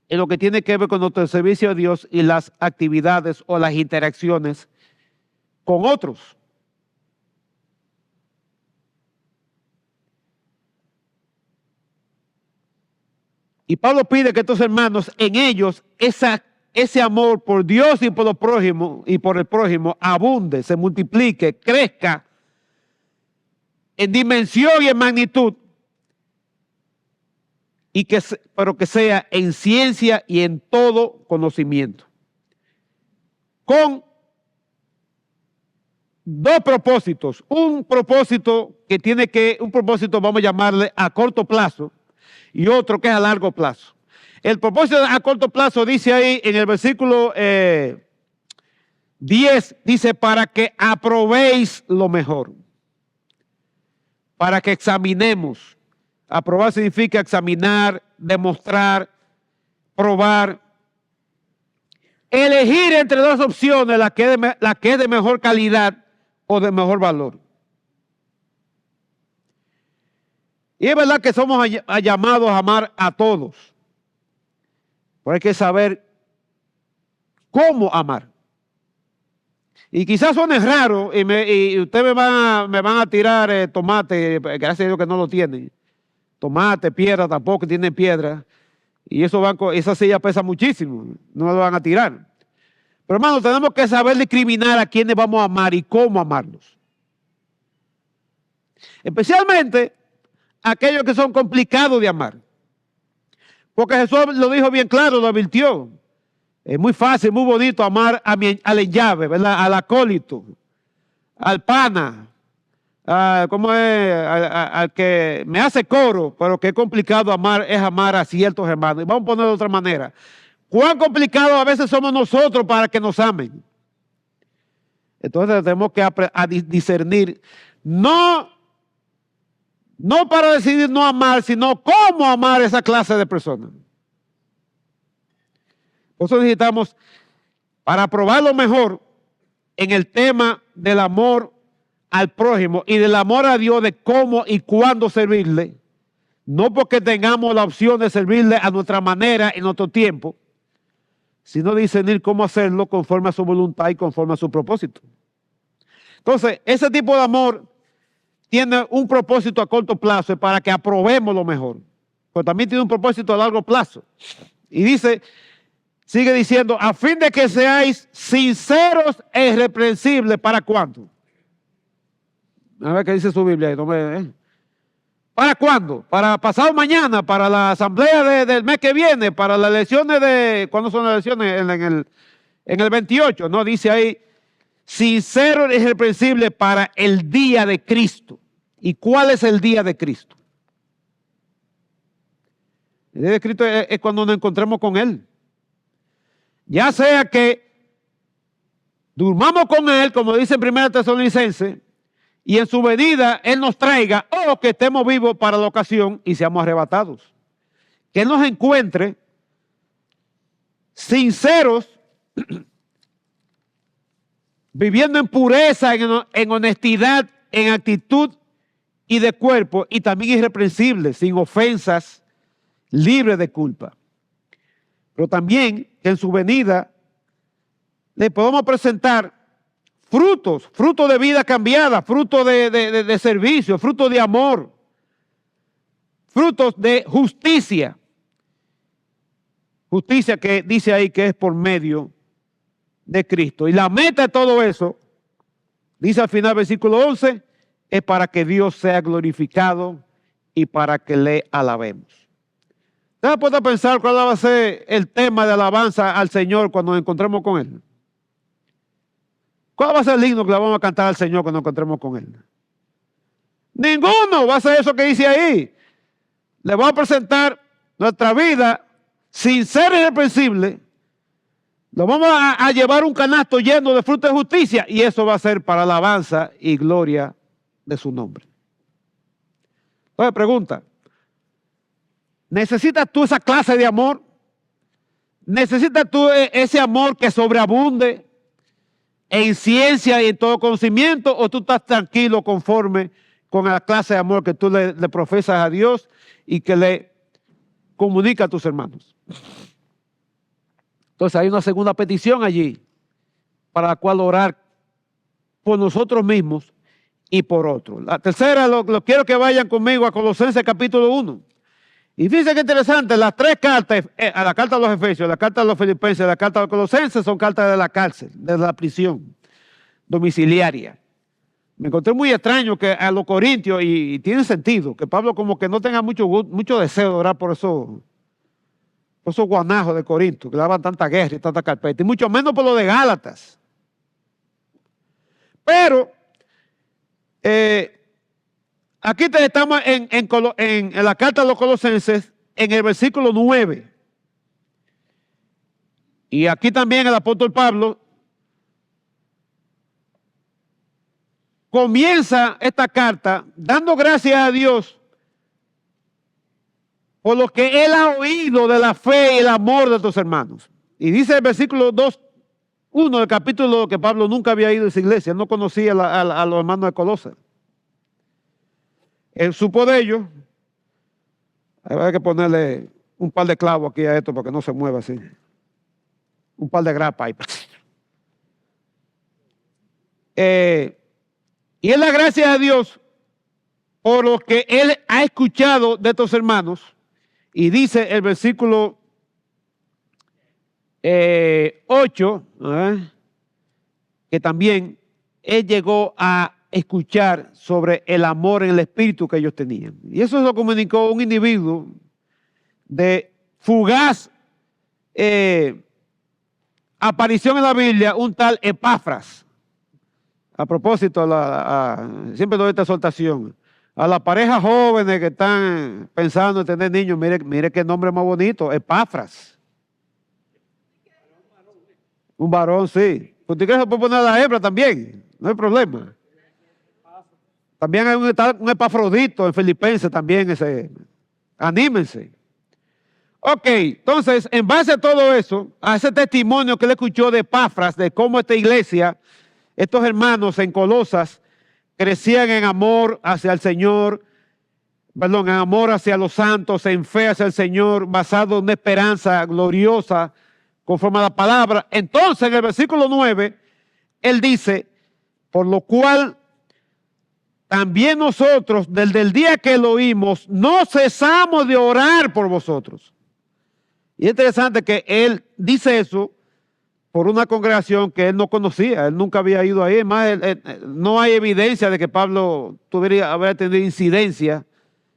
en lo que tiene que ver con nuestro servicio a Dios y las actividades o las interacciones con otros. Y Pablo pide que estos hermanos, en ellos, ese amor por Dios y por los prójimos y por el prójimo abunde, se multiplique, crezca en dimensión y en magnitud, pero que sea en ciencia y en todo conocimiento. Con dos propósitos. Un propósito vamos a llamarle a corto plazo, y otro que es a largo plazo. El propósito a corto plazo dice ahí en el versículo 10, dice, para que aprobéis lo mejor. Para que examinemos. Aprobar significa examinar, demostrar, probar. Elegir entre dos opciones la que es de mejor calidad o de mejor valor. Y es verdad que somos llamados a amar a todos. Pero hay que saber cómo amar. Y quizás suene raro y ustedes me van a tirar tomate, gracias a Dios que no lo tienen. Tomate, piedra, tampoco tienen piedra. Y esa silla pesa muchísimo, no lo van a tirar. Pero hermanos, tenemos que saber discriminar a quienes vamos a amar y cómo amarlos. Especialmente aquellos que son complicados de amar. Porque Jesús lo dijo bien claro, lo advirtió. Es muy fácil, muy bonito amar al enllave, ¿verdad? Al acólito, al pana, al que me hace coro, pero que es complicado amar, es amar a ciertos hermanos. Y vamos a ponerlo de otra manera. ¿Cuán complicado a veces somos nosotros para que nos amen? Entonces tenemos que discernir, no para decidir no amar, sino cómo amar a esa clase de personas. Por eso necesitamos, para probar lo mejor en el tema del amor al prójimo y del amor a Dios, de cómo y cuándo servirle, no porque tengamos la opción de servirle a nuestra manera en nuestro tiempo, sino discernir cómo hacerlo conforme a su voluntad y conforme a su propósito. Entonces, ese tipo de amor tiene un propósito a corto plazo para que aprobemos lo mejor, pero también tiene un propósito a largo plazo. Y sigue diciendo, a fin de que seáis sinceros e irreprensibles. ¿Para cuándo? A ver qué dice su Biblia. ¿Para cuándo? Para pasado mañana, para la asamblea del mes que viene, para las elecciones ¿cuándo son las elecciones? En el 28, ¿no? Dice ahí, sincero e irreprensible para el día de Cristo. ¿Y cuál es el día de Cristo? El día de Cristo es cuando nos encontremos con Él. Ya sea que durmamos con Él, como dice en 1 Tesalonicenses, y en su venida Él nos traiga, o que estemos vivos para la ocasión y seamos arrebatados. Que Él nos encuentre sinceros, viviendo en pureza, en honestidad, en actitud y de cuerpo, y también irreprensible, sin ofensas, libre de culpa. Pero también que en su venida le podemos presentar frutos de vida cambiada, frutos de servicio, frutos de amor, frutos de justicia. Justicia que dice ahí que es por medio de Cristo. Y la meta de todo eso, dice al final del versículo 11, es para que Dios sea glorificado y para que le alabemos. ¿Usted puede pensar cuál va a ser el tema de alabanza al Señor cuando nos encontremos con Él? ¿Cuál va a ser el himno que le vamos a cantar al Señor cuando nos encontremos con Él? Ninguno va a ser eso que dice ahí. Le vamos a presentar nuestra vida sin ser irreprensible. Lo vamos a llevar un canasto lleno de frutos de justicia y eso va a ser para alabanza y gloria de su nombre. Entonces pregunta, ¿necesitas tú esa clase de amor? ¿Necesitas tú ese amor que sobreabunde en ciencia y en todo conocimiento, o tú estás tranquilo conforme con la clase de amor que tú le profesas a Dios y que le comunica a tus hermanos? Entonces hay una segunda petición allí para la cual orar por nosotros mismos y por otros. La tercera, lo quiero que vayan conmigo a Colosenses capítulo 1. Y fíjense qué interesante, las tres cartas, la carta a los Efesios, la carta a los Filipenses, la carta a los Colosenses, son cartas de la cárcel, de la prisión domiciliaria. Me encontré muy extraño que a los Corintios, y tiene sentido, que Pablo como que no tenga mucho deseo de orar por esos guanajos de Corinto, que daban tanta guerra y tanta carpeta, y mucho menos por lo de Gálatas. Pero, aquí estamos en la carta de los Colosenses, en el versículo 9. Y aquí también el apóstol Pablo comienza esta carta dando gracias a Dios por lo que él ha oído de la fe y el amor de tus hermanos. Y dice el versículo 2:1 del capítulo 2 que Pablo nunca había ido a esa iglesia, no conocía a los hermanos de Colosas. Él supo de ellos. Hay que ponerle un par de clavos aquí a esto para que no se mueva así. Un par de grapas ahí. Y él da gracias a Dios por lo que él ha escuchado de estos hermanos. Y dice el versículo 8, que también él llegó a escuchar sobre el amor en el espíritu que ellos tenían. Y eso lo comunicó un individuo de fugaz aparición en la Biblia, un tal Epafras. A propósito, siempre doy esta exhortación. A las parejas jóvenes que están pensando en tener niños, mire qué nombre más bonito, Epafras. Un varón, sí. Pues tú quieres poner a la hembra también, no hay problema. También hay un Epafrodito en Filipenses también, anímense. Ok, entonces, en base a todo eso, a ese testimonio que él escuchó de Epafras, de cómo esta iglesia, estos hermanos en Colosas, crecían en amor hacia el Señor, en amor hacia los santos, en fe hacia el Señor, basado en una esperanza gloriosa, conforme a la palabra. Entonces, en el versículo 9, él dice, por lo cual también nosotros, desde el día que lo oímos, no cesamos de orar por vosotros. Y es interesante que él dice eso por una congregación que él no conocía, él nunca había ido ahí. Además, no hay evidencia de que Pablo hubiera tenido incidencia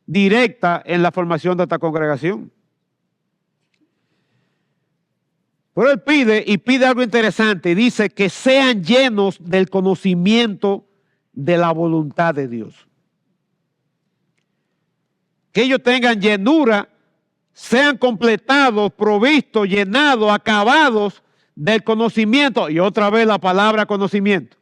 directa en la formación de esta congregación. Pero él pide algo interesante, y dice que sean llenos del conocimiento de la voluntad de Dios. Que ellos tengan llenura, sean completados, provistos, llenados, acabados del conocimiento. Y otra vez la palabra conocimiento.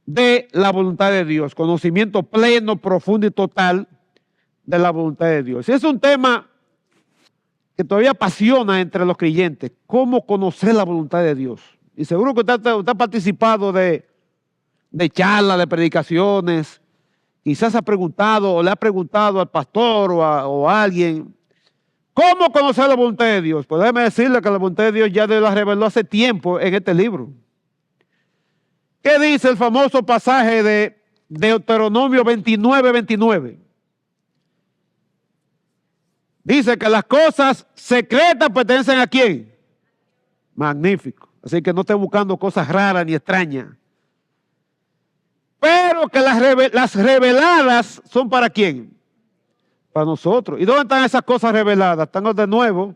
De la voluntad de Dios. Conocimiento pleno, profundo y total de la voluntad de Dios. Y es un tema que todavía apasiona entre los creyentes. Cómo conocer la voluntad de Dios. Y seguro que usted ha participado de de charlas, de predicaciones. Quizás ha preguntado o le ha preguntado al pastor o a alguien, ¿cómo conocer la voluntad de Dios? Pues déjeme decirle que la voluntad de Dios ya Dios la reveló hace tiempo en este libro. ¿Qué dice el famoso pasaje de Deuteronomio 29:29? Dice que las cosas secretas pertenecen ¿a quién? Magnífico. Así que no esté buscando cosas raras ni extrañas. Pero que las reveladas son ¿para quién? Para nosotros. ¿Y dónde están esas cosas reveladas? Están de nuevo.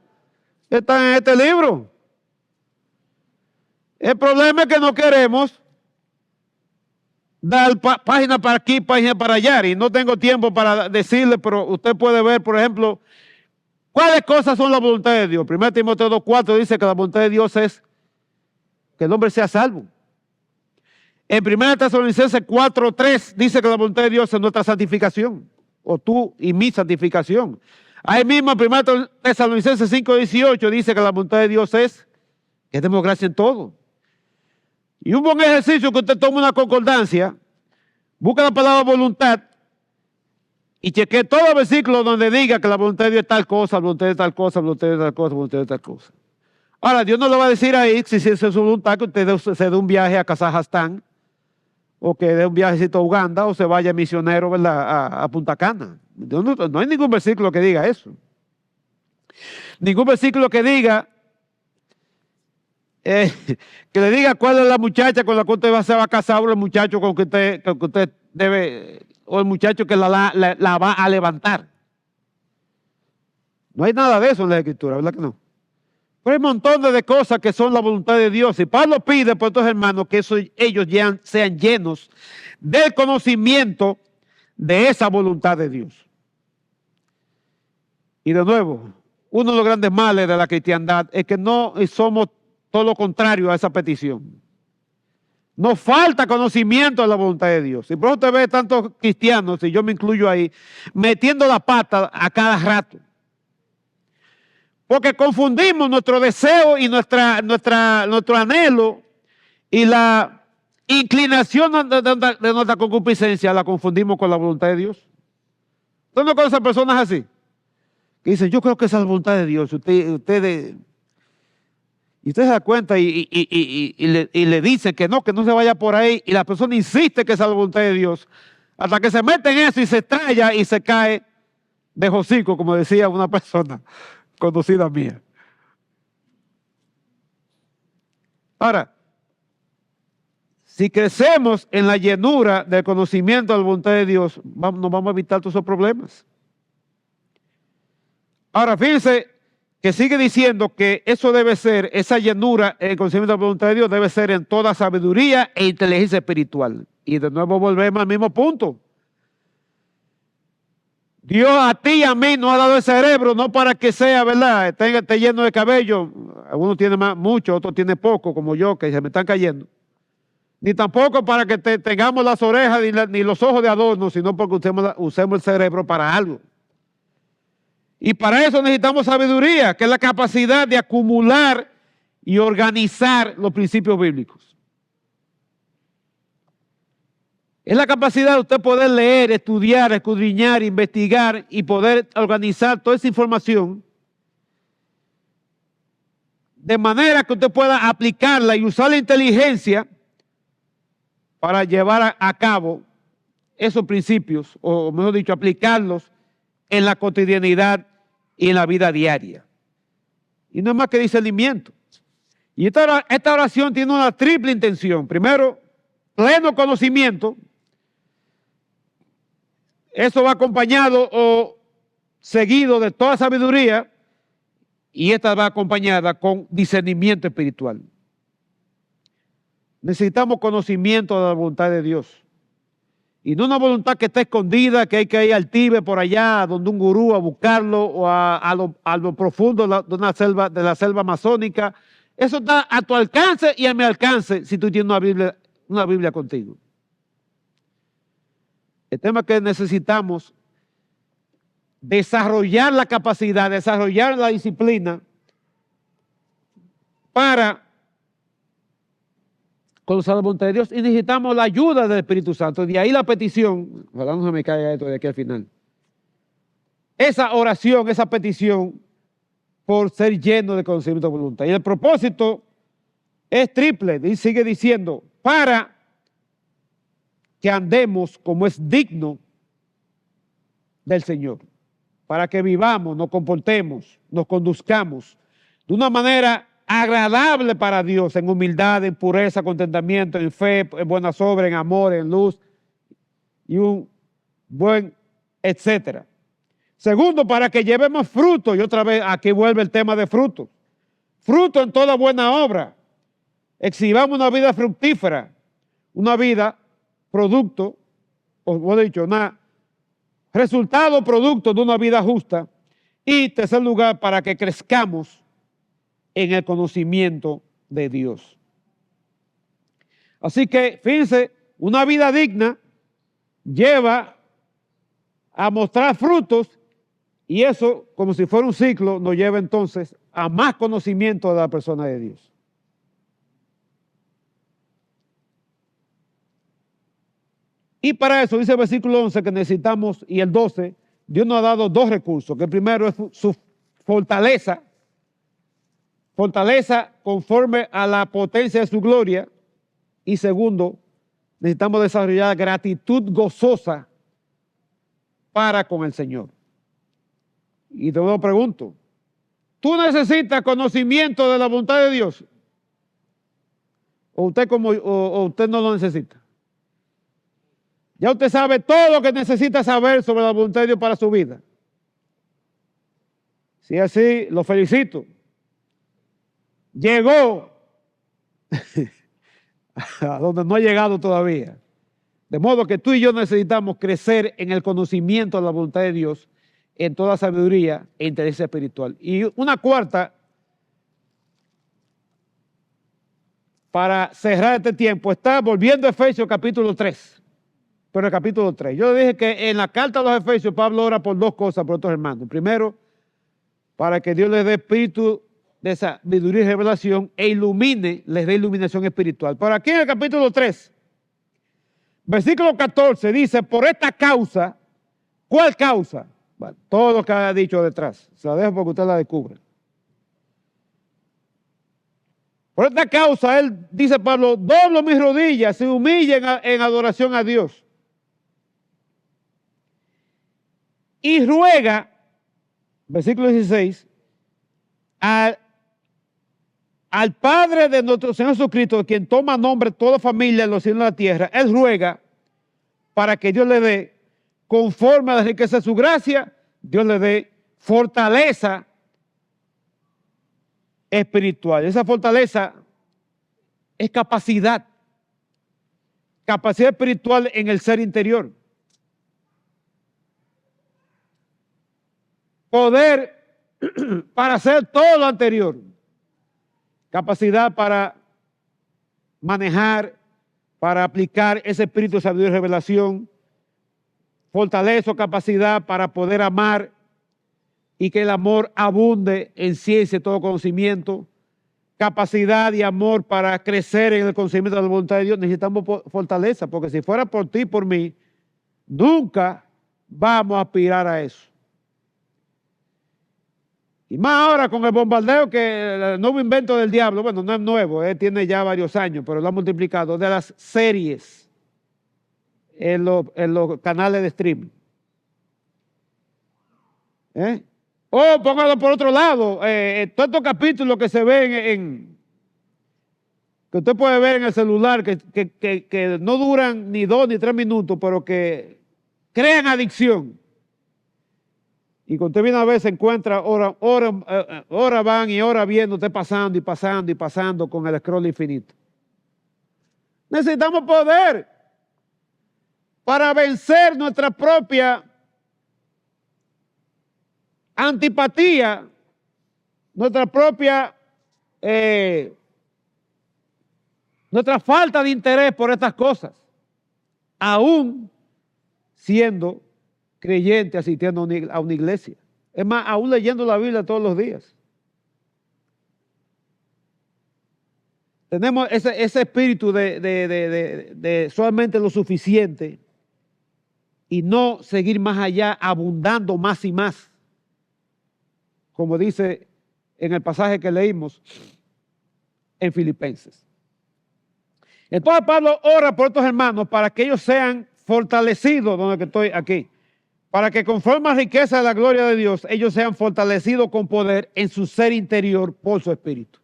Están en este libro. El problema es que no queremos dar página para aquí, página para allá. Y no tengo tiempo para decirle, pero usted puede ver, por ejemplo, ¿cuáles cosas son la voluntad de Dios? 1 Timoteo 2:4 dice que la voluntad de Dios es que el hombre sea salvo. En 1 Tesalonicenses 4:3 dice que la voluntad de Dios es nuestra santificación, o tú y mi santificación. Ahí mismo en 1 Tesalonicenses 5:18 dice que la voluntad de Dios es que demos gracia en todo. Y un buen ejercicio que usted tome una concordancia, busca la palabra voluntad y chequee todos los versículos donde diga que la voluntad de Dios es tal cosa, la voluntad de tal cosa, la voluntad de tal cosa, la voluntad de tal cosa. Ahora, Dios no le va a decir ahí, si es su voluntad, que usted se dé un viaje a Kazajstán, o que dé un viajecito a Uganda, o se vaya misionero, ¿verdad?, a Punta Cana. No hay ningún versículo que diga eso. Ningún versículo que diga, que le diga cuál es la muchacha con la que usted se va a casar, o el muchacho con que usted debe, o el muchacho que la va a levantar. No hay nada de eso en la Escritura, ¿verdad que no? Pero hay un montón de cosas que son la voluntad de Dios. Y Pablo pide por estos hermanos que ellos ya sean llenos del conocimiento de esa voluntad de Dios. Y de nuevo, uno de los grandes males de la cristiandad es que no somos todo lo contrario a esa petición. Nos falta conocimiento de la voluntad de Dios. Y por eso usted ve tantos cristianos, y yo me incluyo ahí, metiendo la pata a cada rato. Porque confundimos nuestro deseo y nuestro anhelo y la inclinación de nuestra concupiscencia, la confundimos con la voluntad de Dios. ¿Usted no conoce a personas así? Que dicen, yo creo que esa es la voluntad de Dios. Y usted se da cuenta y le dice que no se vaya por ahí. Y la persona insiste que esa es la voluntad de Dios. Hasta que se mete en eso y se estrella y se cae de hocico, como decía una persona conocida mía. Ahora, si crecemos en la llenura del conocimiento de la voluntad de Dios, nos vamos a evitar todos esos problemas. Ahora, fíjense que sigue diciendo que eso debe ser, esa llenura en el conocimiento de la voluntad de Dios debe ser en toda sabiduría e inteligencia espiritual. Y de nuevo volvemos al mismo punto. Dios a ti y a mí nos ha dado el cerebro no para que sea, ¿verdad?, esté lleno de cabello. Algunos tienen mucho, otros tienen poco, como yo, que se me están cayendo. Ni tampoco para que tengamos las orejas ni los ojos de adorno, sino porque usemos el cerebro para algo. Y para eso necesitamos sabiduría, que es la capacidad de acumular y organizar los principios bíblicos. Es la capacidad de usted poder leer, estudiar, escudriñar, investigar y poder organizar toda esa información de manera que usted pueda aplicarla y usar la inteligencia para llevar a cabo esos principios, o mejor dicho, aplicarlos en la cotidianidad y en la vida diaria. Y no es más que discernimiento. Y esta oración tiene una triple intención. Primero, pleno conocimiento. Eso va acompañado o seguido de toda sabiduría, y esta va acompañada con discernimiento espiritual. Necesitamos conocimiento de la voluntad de Dios. Y no una voluntad que está escondida, que hay que ir al Tíbet por allá, donde un gurú a buscarlo, o a lo profundo de la selva amazónica. Eso está a tu alcance y a mi alcance si tú tienes una Biblia contigo. El tema es que necesitamos desarrollar la capacidad, desarrollar la disciplina para conocer la voluntad de Dios y necesitamos la ayuda del Espíritu Santo. De ahí la petición, ojalá no se me caiga esto de aquí al final. Esa oración, esa petición por ser lleno de conocimiento de voluntad. Y el propósito es triple, y sigue diciendo, para que andemos como es digno del Señor, para que vivamos, nos comportemos, nos conduzcamos de una manera agradable para Dios, en humildad, en pureza, contentamiento, en fe, en buenas obras, en amor, en luz y un buen etcétera. Segundo, para que llevemos fruto, y otra vez aquí vuelve el tema de fruto. Fruto en toda buena obra. Exhibamos una vida fructífera, una vida producto, o mejor dicho, resultado producto de una vida justa. Y tercer lugar, para que crezcamos en el conocimiento de Dios. Así que, fíjense, una vida digna lleva a mostrar frutos y eso, como si fuera un ciclo, nos lleva entonces a más conocimiento de la persona de Dios. Y para eso, dice el versículo 11, que necesitamos, y el 12, Dios nos ha dado dos recursos, que el primero es su fortaleza conforme a la potencia de su gloria, y segundo, necesitamos desarrollar gratitud gozosa para con el Señor. Y te lo pregunto, ¿tú necesitas conocimiento de la voluntad de Dios? ¿O usted no lo necesita? Ya usted sabe todo lo que necesita saber sobre la voluntad de Dios para su vida. Si es así, lo felicito. Llegó a donde no ha llegado todavía. De modo que tú y yo necesitamos crecer en el conocimiento de la voluntad de Dios en toda sabiduría e inteligencia espiritual. Y una cuarta, para cerrar este tiempo, está volviendo a Efesios capítulo 3. Pero el capítulo 3. Yo dije que en la carta a los Efesios Pablo ora por dos cosas por otros hermanos. Primero, para que Dios les dé espíritu de sabiduría y revelación e les dé iluminación espiritual. Pero aquí en el capítulo 3, versículo 14 dice, por esta causa, ¿cuál causa? Bueno, todo lo que ha dicho detrás. Se la dejo porque usted la descubre. Por esta causa, él dice Pablo, doblo mis rodillas, se humillen en adoración a Dios. Y ruega, versículo 16, al Padre de nuestro Señor Jesucristo, quien toma nombre de toda familia en los cielos y en la tierra, él ruega para que Dios le dé, conforme a la riqueza de su gracia, Dios le dé fortaleza espiritual. Esa fortaleza es capacidad espiritual en el ser interior. Poder para hacer todo lo anterior. Capacidad para manejar, para aplicar ese espíritu de sabiduría y revelación. Fortaleza o capacidad para poder amar y que el amor abunde en ciencia y todo conocimiento. Capacidad y amor para crecer en el conocimiento de la voluntad de Dios. Necesitamos fortaleza, porque si fuera por ti y por mí, nunca vamos a aspirar a eso. Y más ahora con el bombardeo, que el nuevo invento del diablo, bueno, no es nuevo, tiene ya varios años, pero lo ha multiplicado, de las series en los canales de streaming. O póngalo por otro lado, todos estos capítulos que se ven que usted puede ver en el celular, que no duran ni 2 ni 3 minutos, pero que crean adicción. Y cuando usted viene a ver, se encuentra horas van y horas viendo usted pasando y pasando y pasando con el scroll infinito. Necesitamos poder para vencer nuestra propia antipatía, nuestra propia, nuestra falta de interés por estas cosas, aún siendo creyente, asistiendo a una iglesia. Es más, aún leyendo la Biblia todos los días. tenemos ese espíritu de solamente lo suficiente y no seguir más allá, abundando más y más, como dice en el pasaje que leímos en Filipenses. Entonces Pablo ora por estos hermanos para que ellos sean fortalecidos, donde que estoy aquí, para que conforme a la riqueza de la gloria de Dios, ellos sean fortalecidos con poder en su ser interior por su espíritu.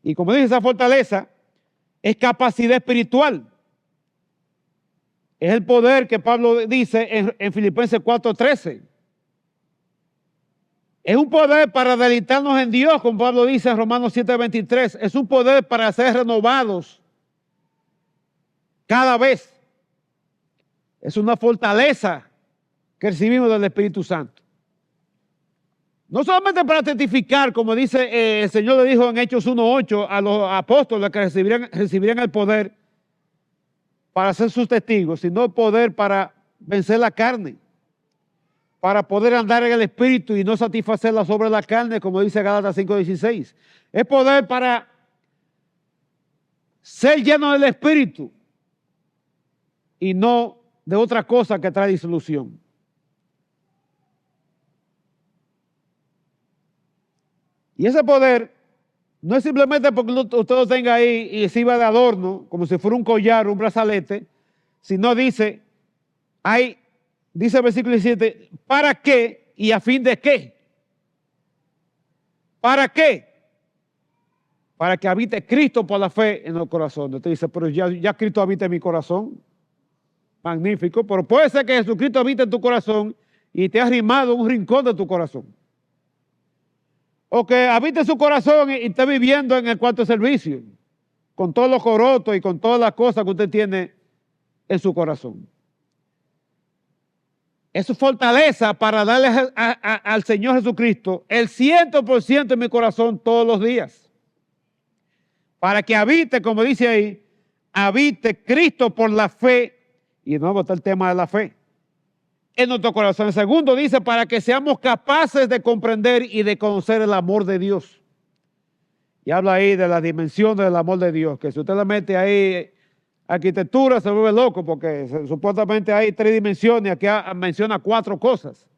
Y como dice, esa fortaleza es capacidad espiritual. Es el poder que Pablo dice en Filipenses 4:13. Es un poder para deleitarnos en Dios, como Pablo dice en Romanos 7:23. Es un poder para ser renovados cada vez. Es una fortaleza que recibimos del Espíritu Santo. No solamente para testificar, como dice el Señor le dijo en Hechos 1:8 a los apóstoles que recibirían el poder para ser sus testigos, sino el poder para vencer la carne, para poder andar en el Espíritu y no satisfacer las obras de la carne, como dice Gálatas 5:16. Es poder para ser lleno del Espíritu y no de otra cosa que trae disolución. Y ese poder no es simplemente porque usted lo tenga ahí y sirva de adorno, como si fuera un collar o un brazalete, sino dice el versículo 17, ¿para qué y a fin de qué? ¿Para qué? Para que habite Cristo por la fe en el corazón. Usted dice, pero ya Cristo habita en mi corazón. Magnífico, pero puede ser que Jesucristo habite en tu corazón y te ha arrimado en un rincón de tu corazón. O que habite en su corazón y esté viviendo en el cuarto servicio, con todos los corotos y con todas las cosas que usted tiene en su corazón. Es su fortaleza para darle al Señor Jesucristo el 100% de mi corazón todos los días. Para que habite, como dice ahí, habite Cristo por la fe. Y de nuevo está el tema de la fe en nuestro corazón. El segundo dice, para que seamos capaces de comprender y de conocer el amor de Dios. Y habla ahí de la dimensión del amor de Dios, que si usted le mete ahí arquitectura se vuelve loco, porque supuestamente hay 3 dimensiones, aquí menciona 4 cosas.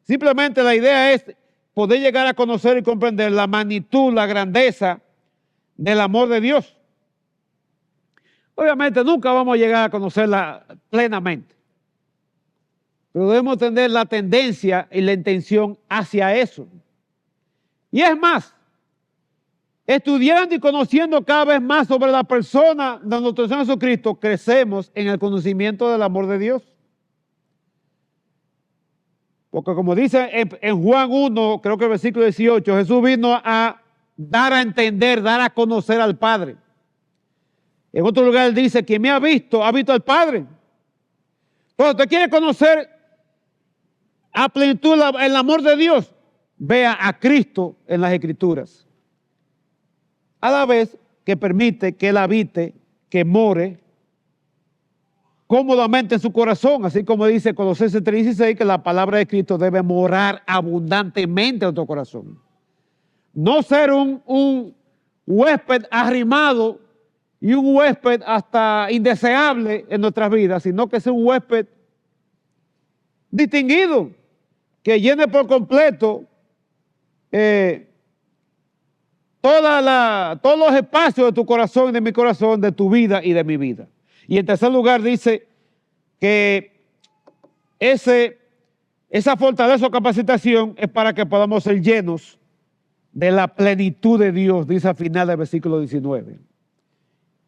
Simplemente la idea es poder llegar a conocer y comprender la magnitud, la grandeza del amor de Dios. Obviamente nunca vamos a llegar a conocerla plenamente, pero debemos tener la tendencia y la intención hacia eso. Y es más, estudiando y conociendo cada vez más sobre la persona de nuestro Señor Jesucristo, crecemos en el conocimiento del amor de Dios. Porque como dice en Juan 1, creo que el versículo 18, Jesús vino a dar a entender, dar a conocer al Padre. En otro lugar él dice, quien me ha visto al Padre. Cuando usted quiere conocer a plenitud el amor de Dios, vea a Cristo en las Escrituras. A la vez que permite que Él habite, que more cómodamente en su corazón, así como dice Colosenses 3:16, que la palabra de Cristo debe morar abundantemente en tu corazón. No ser un huésped arrimado y un huésped hasta indeseable en nuestras vidas, sino que sea un huésped distinguido, que llene por completo todos los espacios de tu corazón y de mi corazón, de tu vida y de mi vida. Y en tercer lugar dice que esa fortaleza o capacitación es para que podamos ser llenos de la plenitud de Dios, dice al final del versículo 19.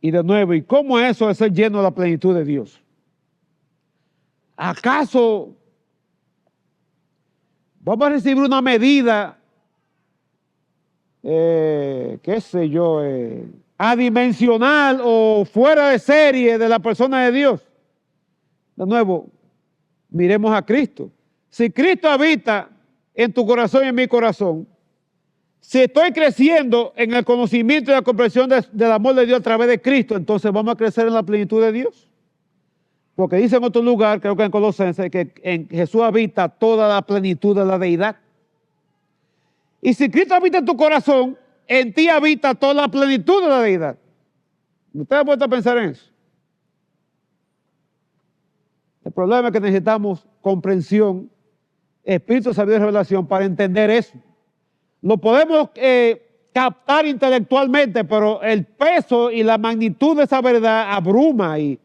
Y de nuevo, ¿y cómo es eso de ser lleno de la plenitud de Dios? ¿Acaso vamos a recibir una medida, qué sé yo, adimensional o fuera de serie de la persona de Dios? De nuevo, miremos a Cristo. Si Cristo habita en tu corazón y en mi corazón, si estoy creciendo en el conocimiento y la comprensión del amor de Dios a través de Cristo, entonces vamos a crecer en la plenitud de Dios. Porque dice en otro lugar, creo que en Colosenses, que en Jesús habita toda la plenitud de la deidad. Y si Cristo habita en tu corazón, en ti habita toda la plenitud de la deidad. ¿Usted ha puesto a pensar en eso? El problema es que necesitamos comprensión, espíritu de sabiduría y revelación para entender eso. Lo podemos captar intelectualmente, pero el peso y la magnitud de esa verdad abruma y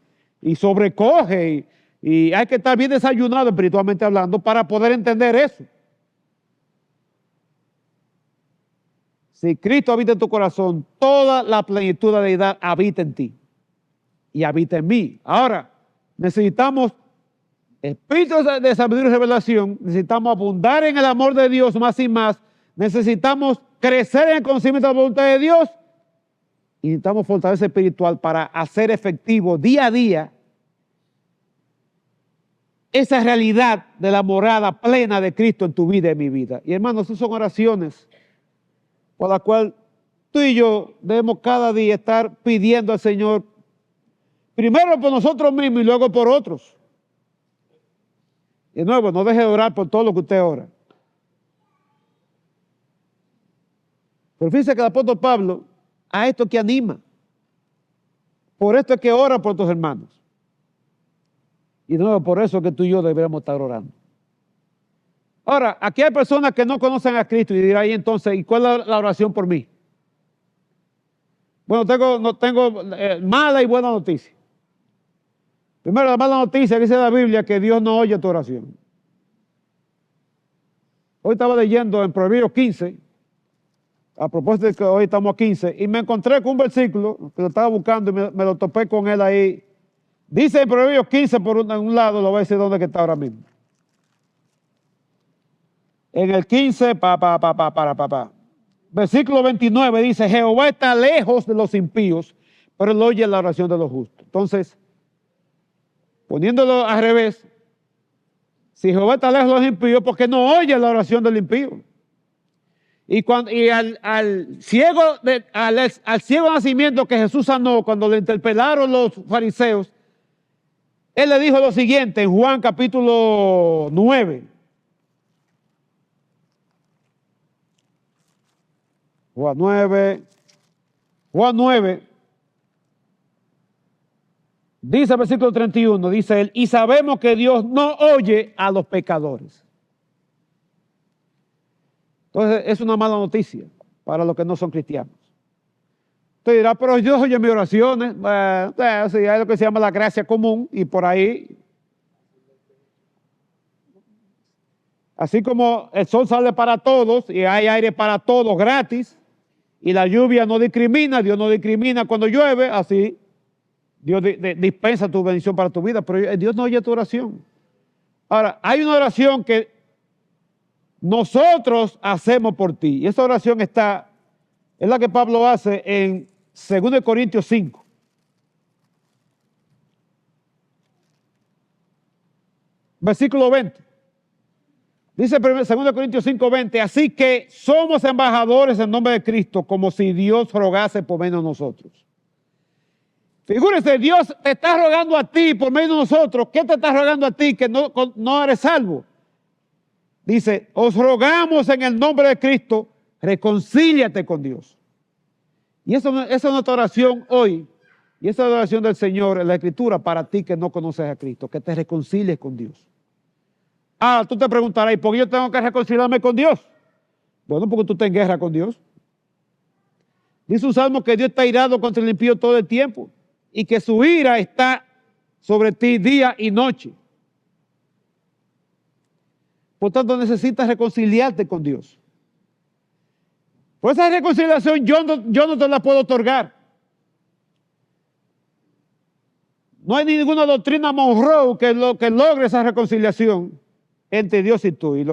sobrecoge y hay que estar bien desayunado espiritualmente hablando para poder entender eso. Si Cristo habita en tu corazón, toda la plenitud de la deidad habita en ti y habita en mí. Ahora, necesitamos espíritu de sabiduría y revelación, necesitamos abundar en el amor de Dios más y más, necesitamos crecer en el conocimiento de la voluntad de Dios y necesitamos fortaleza espiritual para hacer efectivo día a día esa realidad de la morada plena de Cristo en tu vida y en mi vida. Y hermanos, esas son oraciones por las cuales tú y yo debemos cada día estar pidiendo al Señor, primero por nosotros mismos y luego por otros. Y de nuevo, no deje de orar por todo lo que usted ora. Pero fíjese que el apóstol Pablo a esto que anima. Por esto es que ora por tus hermanos. Y de nuevo, por eso es que tú y yo deberíamos estar orando. Ahora, aquí hay personas que no conocen a Cristo y dirán, y entonces, ¿y cuál es la oración por mí? Bueno, tengo mala y buena noticia. Primero, la mala noticia que dice la Biblia que Dios no oye tu oración. Hoy estaba leyendo en Proverbios 15, a propósito de que hoy estamos a 15, y me encontré con un versículo que lo estaba buscando y me lo topé con él ahí. Dice en Proverbios 15, por un lado, lo voy a decir dónde que está ahora mismo. En el 15, versículo 29 dice, Jehová está lejos de los impíos, pero él oye la oración de los justos. Entonces, poniéndolo al revés, si Jehová está lejos de los impíos, ¿por qué no oye la oración del impío? Y al ciego nacimiento que Jesús sanó cuando le interpelaron los fariseos, él le dijo lo siguiente en Juan capítulo 9. Juan 9, dice el versículo 31, dice él, y sabemos que Dios no oye a los pecadores. Entonces es una mala noticia para los que no son cristianos. Usted dirá, pero Dios oye mis oraciones. Sí, hay lo que se llama la gracia común y por ahí, así como el sol sale para todos y hay aire para todos gratis, y la lluvia no discrimina, Dios no discrimina cuando llueve, así Dios dispensa tu bendición para tu vida, pero Dios no oye tu oración. Ahora, hay una oración que nosotros hacemos por ti, y esa oración es la que Pablo hace en 2 Corintios 5. Versículo 20. Dice 2 Corintios 5:20, así que somos embajadores en nombre de Cristo, como si Dios rogase por medio de nosotros. Figúrese, Dios te está rogando a ti por medio de nosotros. ¿Qué te está rogando a ti? Que no eres salvo. Dice, os rogamos en el nombre de Cristo, reconcíliate con Dios. Y esa es nuestra oración hoy. Y esa es la oración del Señor en la Escritura para ti que no conoces a Cristo, que te reconcilies con Dios. Ah, tú te preguntarás, ¿y por qué yo tengo que reconciliarme con Dios? Bueno, porque tú estás en guerra con Dios. Dice un salmo que Dios está irado contra el impío todo el tiempo y que su ira está sobre ti día y noche. Por tanto, necesitas reconciliarte con Dios. Por esa reconciliación yo no te la puedo otorgar. No hay ninguna doctrina Monroe que logre esa reconciliación entre Dios y tú. Y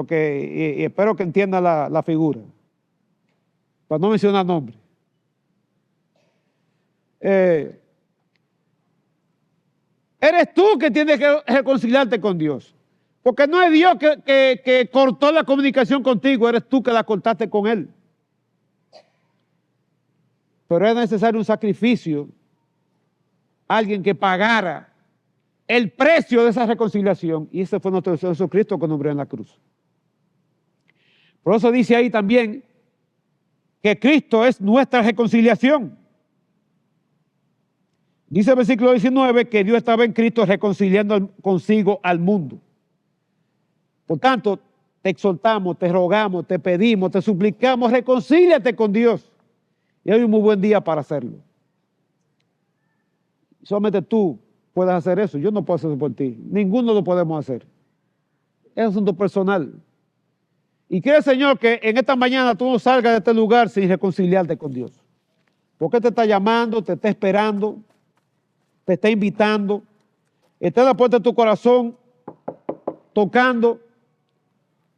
espero que entienda la figura. Para no mencionar nombre. Eres tú que tienes que reconciliarte con Dios. Porque no es Dios que cortó la comunicación contigo, eres tú que la cortaste con Él. Pero es necesario un sacrificio, alguien que pagara el precio de esa reconciliación. Y ese fue nuestro Señor Jesucristo que murió en la cruz. Por eso dice ahí también que Cristo es nuestra reconciliación. Dice el versículo 19 que Dios estaba en Cristo reconciliando consigo al mundo. Por tanto, te exhortamos, te rogamos, te pedimos, te suplicamos, reconcíliate con Dios. Y hoy es un muy buen día para hacerlo. Solamente tú puedes hacer eso. Yo no puedo hacer eso por ti. Ninguno lo podemos hacer. Es un asunto personal. Y quiere el Señor que en esta mañana tú no salgas de este lugar sin reconciliarte con Dios. Porque te está llamando, te está esperando, te está invitando, está en la puerta de tu corazón, tocando,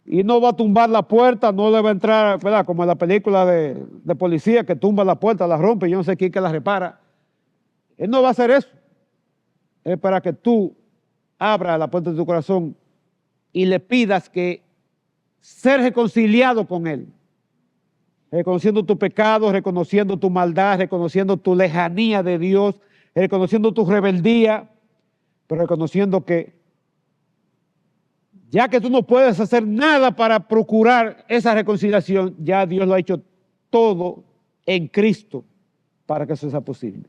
y no va a tumbar la puerta, no le va a entrar, ¿verdad? Como en la película de policía que tumba la puerta, la rompe, yo no sé quién que la repara. Él no va a hacer eso. Es para que tú abras la puerta de tu corazón y le pidas que ser reconciliado con Él, reconociendo tu pecado, reconociendo tu maldad, reconociendo tu lejanía de Dios, reconociendo tu rebeldía, pero reconociendo que ya que tú no puedes hacer nada para procurar esa reconciliación, ya Dios lo ha hecho todo en Cristo para que eso sea posible.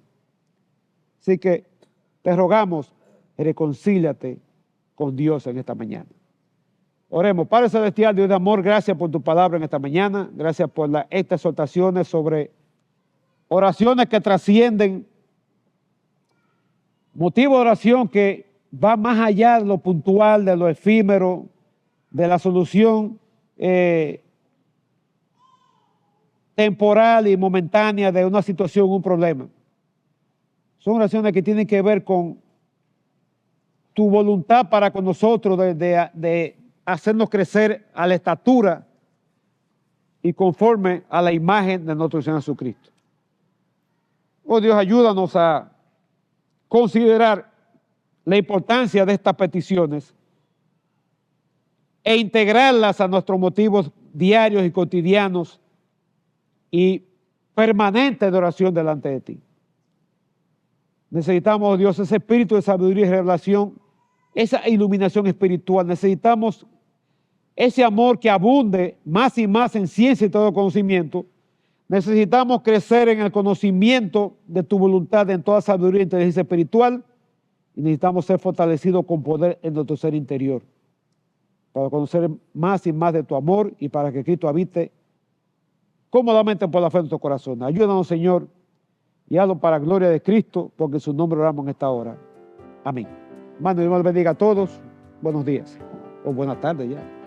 Así que te rogamos, reconcíliate con Dios en esta mañana. Oremos. Padre Celestial, Dios de amor, gracias por tu palabra en esta mañana. Gracias por estas exhortaciones sobre oraciones que trascienden, motivo de oración que va más allá de lo puntual, de lo efímero, de la solución temporal y momentánea de una situación, un problema. Son oraciones que tienen que ver con tu voluntad para con nosotros de hacernos crecer a la estatura y conforme a la imagen de nuestro Señor Jesucristo. Oh Dios, ayúdanos a considerar la importancia de estas peticiones e integrarlas a nuestros motivos diarios y cotidianos y permanentes de oración delante de ti. Necesitamos, oh Dios, ese espíritu de sabiduría y revelación, esa iluminación espiritual. Necesitamos ese amor que abunde más y más en ciencia y todo conocimiento. Necesitamos crecer en el conocimiento de tu voluntad en toda sabiduría e inteligencia espiritual. Y necesitamos ser fortalecidos con poder en nuestro ser interior para conocer más y más de tu amor y para que Cristo habite cómodamente por la fe en nuestro corazón. Ayúdanos, Señor, y hazlo para gloria de Cristo, porque en su nombre oramos en esta hora. Amén. Hermano, Dios los bendiga a todos. Buenos días o buenas tardes ya.